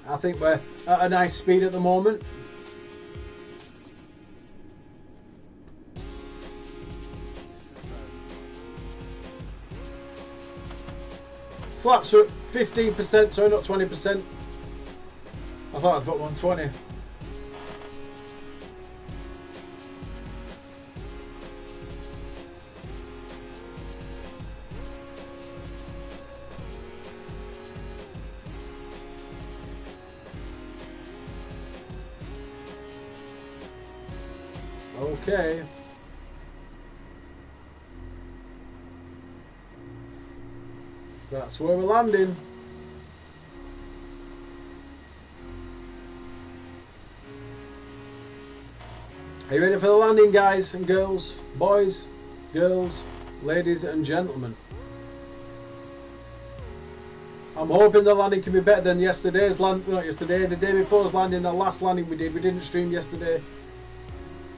I think we're at a nice speed at the moment. Flaps are at 15%, sorry, not 20%. I thought I'd put 120. Okay. That's where we're landing. Are you ready for the landing, guys and girls? Boys, girls, ladies and gentlemen. I'm hoping the landing can be better than yesterday's land. Not yesterday, the day before's landing, the last landing we did. We didn't stream yesterday.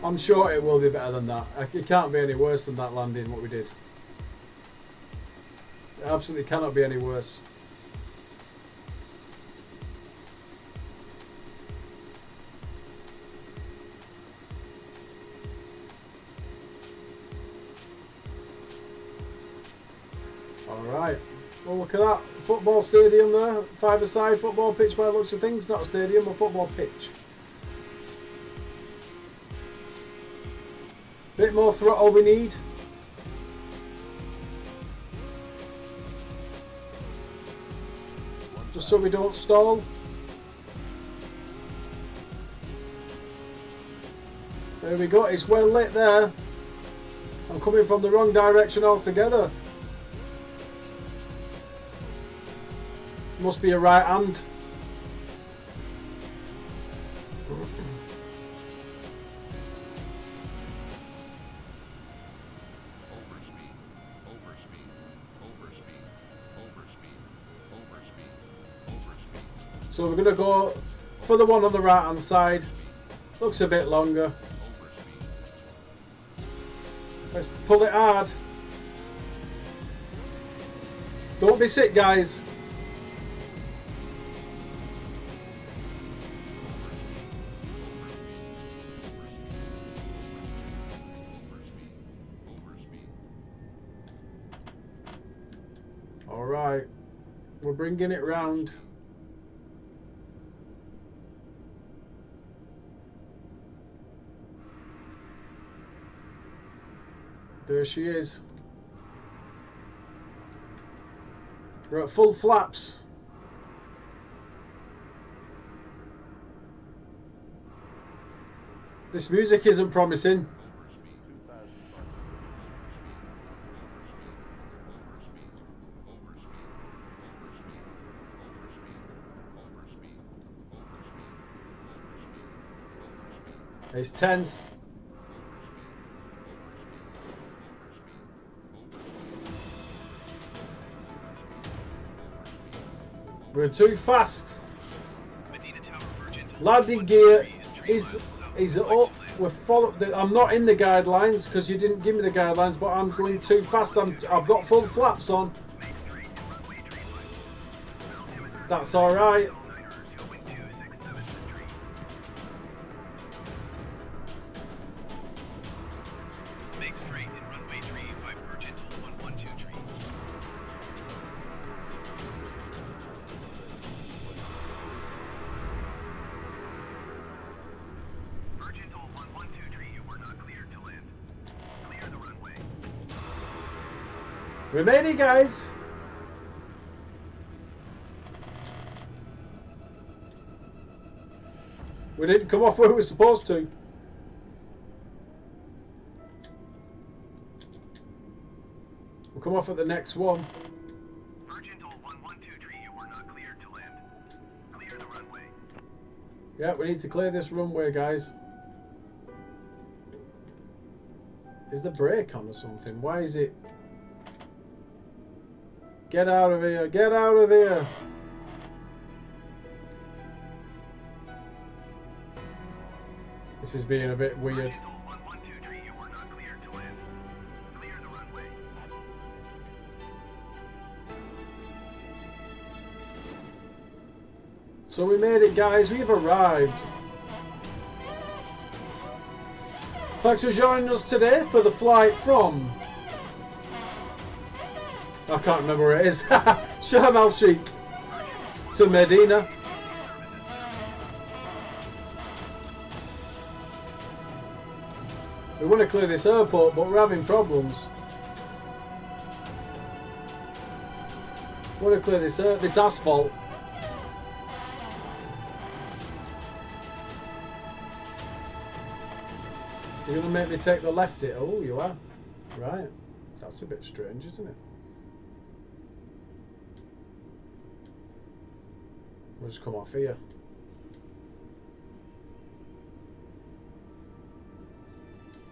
I'm sure it will be better than that. It can't be any worse than that landing, what we did. It absolutely cannot be any worse. Alright. Well, look at that. Football stadium there. Five-a-side football pitch by the looks of things. Not a stadium, a football pitch. Bit more throttle we need. Just so we don't stall. There we go, it's well lit there. I'm coming from the wrong direction altogether. Must be a right hand. So we're going to go for the one on the right hand side. Looks a bit longer. Let's pull it hard. Don't be sick, guys. Alright. We're bringing it round. There she is. We're at full flaps. This music isn't promising. It's tense. We're too fast. Medina Tower Virgin. Landing gear is up. We're I'm not in the guidelines because you didn't give me the guidelines, but I'm going too fast. I've got full flaps on. That's all right. Make straight in runway 35 Virgin 112 tree. Virgin to 112 tree, you were not cleared to land. Clear the runway. We made it, guys. We didn't come off where we were supposed to. We'll come off at the next one. Virgin to 112 tree, you were not cleared to land. Clear the runway. Yeah, we need to clear this runway, guys. Is the brake on or something? Why is it? Get out of here! Get out of here! This is being a bit weird. Virgin to 112 tree, you were not cleared to land. Clear the runway. So we made it, guys. We've arrived. Thanks for joining us today for the flight from... I can't remember where it is. Sharm El Sheik to Medina. We want to clear this airport, but we're having problems. We want to clear this asphalt. You're going to make me take the left here? Oh, you are? Right. That's a bit strange, isn't it? We'll just come off here.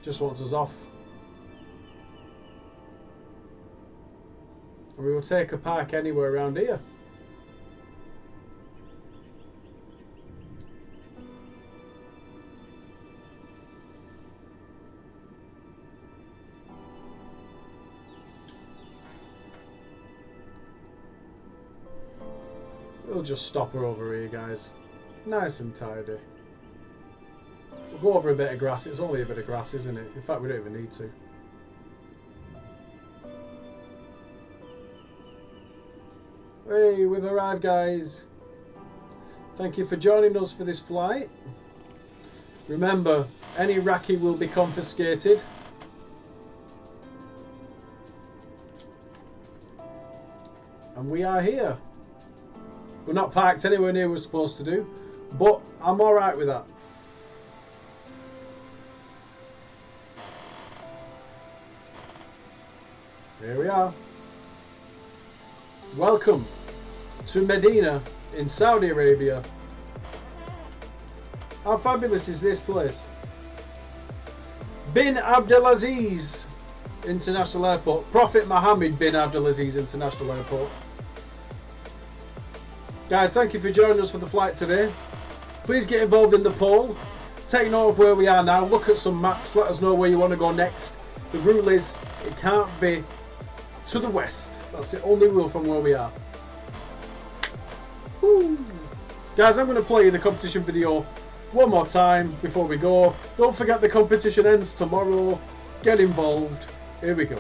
Just wants us off. And we will take a park anywhere around here. We'll just stop her over here, guys. Nice and tidy. We'll go over a bit of grass. It's only a bit of grass, isn't it? In fact, we don't even need to. Hey, we've arrived, guys. Thank you for joining us for this flight. Remember, any Iraqi will be confiscated. And we are here. We're not parked anywhere near what we're supposed to do, but I'm alright with that. Here we are. Welcome to Medina in Saudi Arabia. How fabulous is this place? Bin Abdulaziz International Airport. Prophet Muhammad bin Abdulaziz International Airport. Guys, thank you for joining us for the flight today. Please get involved in the poll. Take note of where we are now. Look at some maps. Let us know where you want to go next. The rule is it can't be to the west. That's the only rule from where we are. Woo. Guys, I'm going to play you the competition video one more time before we go. Don't forget the competition ends tomorrow. Get involved. Here we go.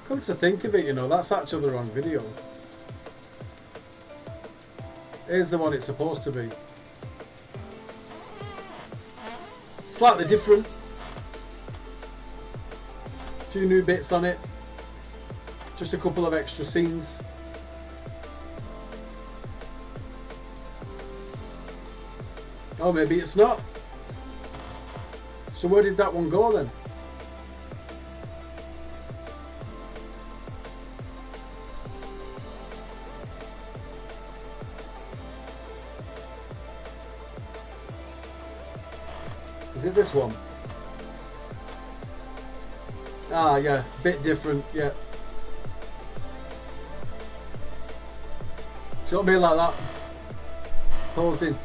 Come to think of it, you know, that's actually the wrong video. Here's the one it's supposed to be. Slightly different. Two new bits on it. Just a couple of extra scenes. Oh, maybe it's not. So where did that one go then? Is it this one? Ah, yeah, bit different, yeah. It's got to be like that. Posing.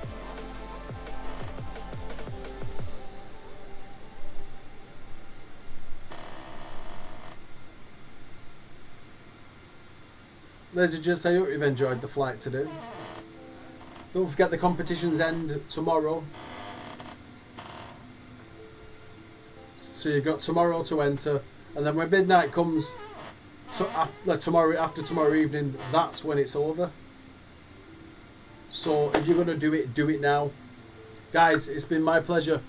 Ladies and gents, I hope you've enjoyed the flight today. Don't forget the competitions end tomorrow. So you've got tomorrow to enter, and then when midnight comes after tomorrow evening, that's when it's over. So if you're going to do it now. Guys, it's been my pleasure.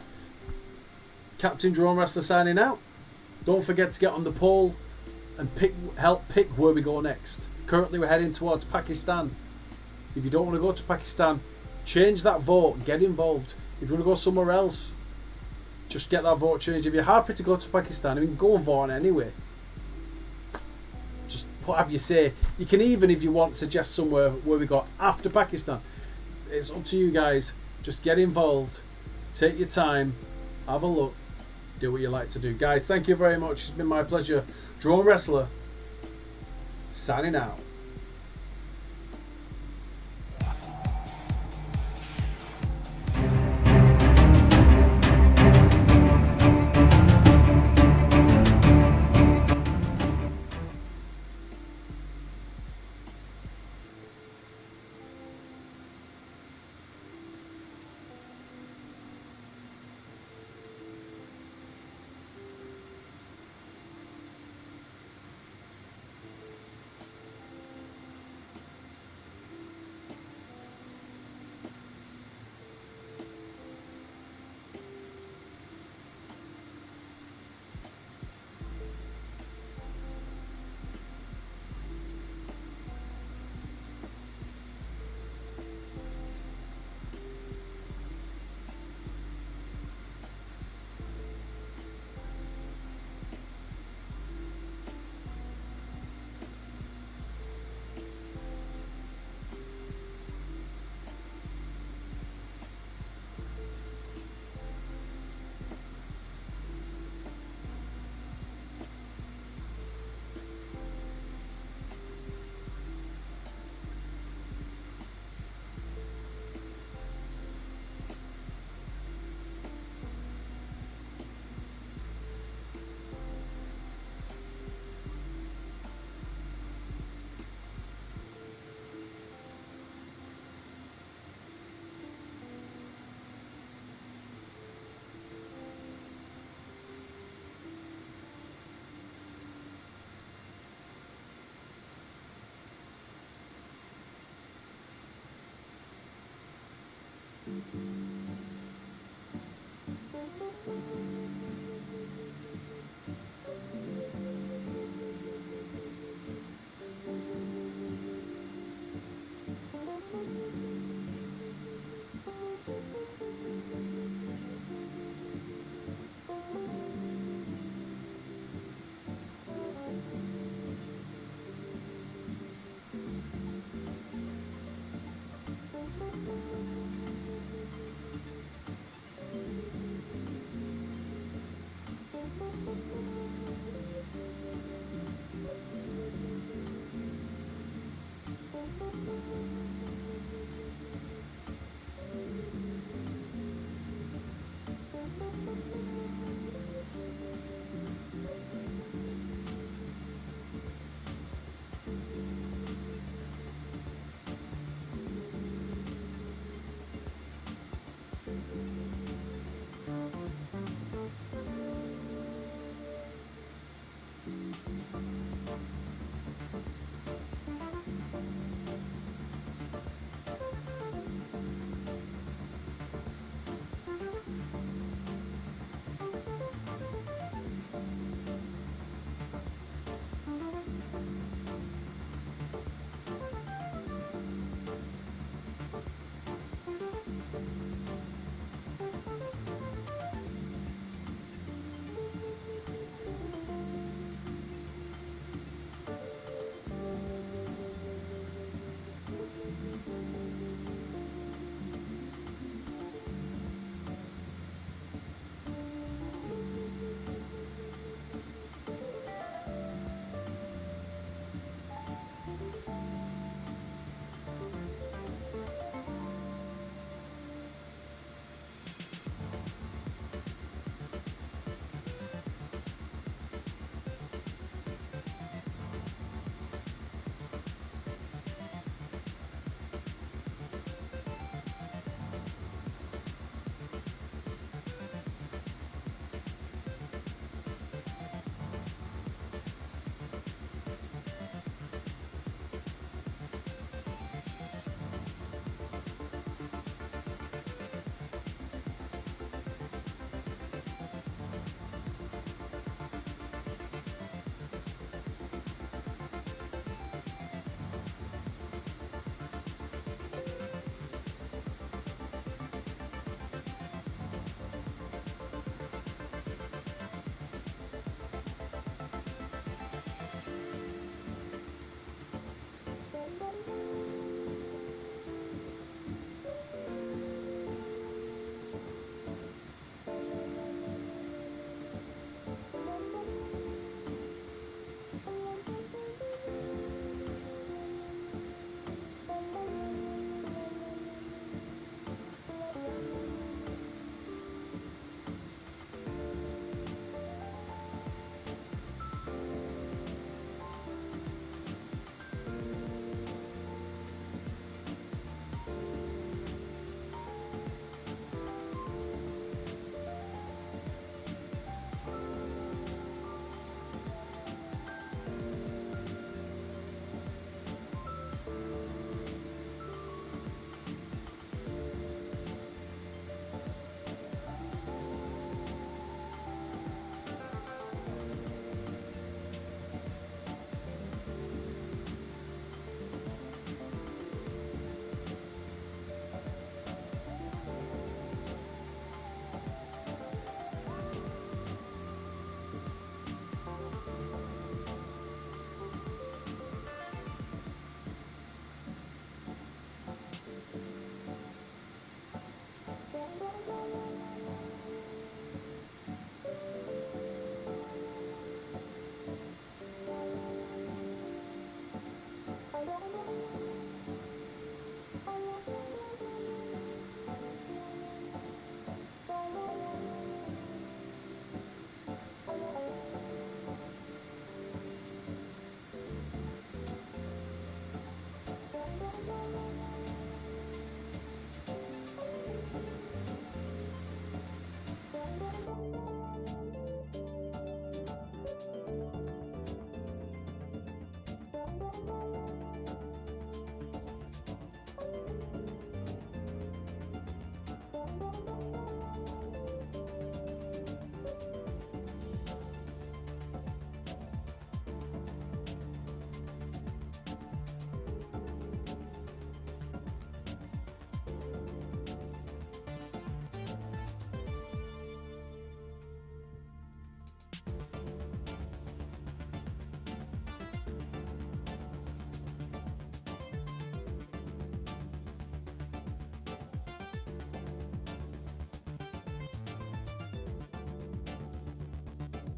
Captain DroneWrestler signing out. Don't forget to get on the poll and help pick where we go next. Currently we're heading towards Pakistan. If you don't want to go to Pakistan, change that vote, get involved. If you want to go somewhere else, just get that vote changed. If you're happy to go to Pakistan, I mean, go and vote on it anyway. Just have your say. You can even, if you want, suggest somewhere where we go after Pakistan. It's up to you guys. Just get involved. Take your time. Have a look. Do what you like to do. Guys, thank you very much. It's been my pleasure. DroneWrestler signing out.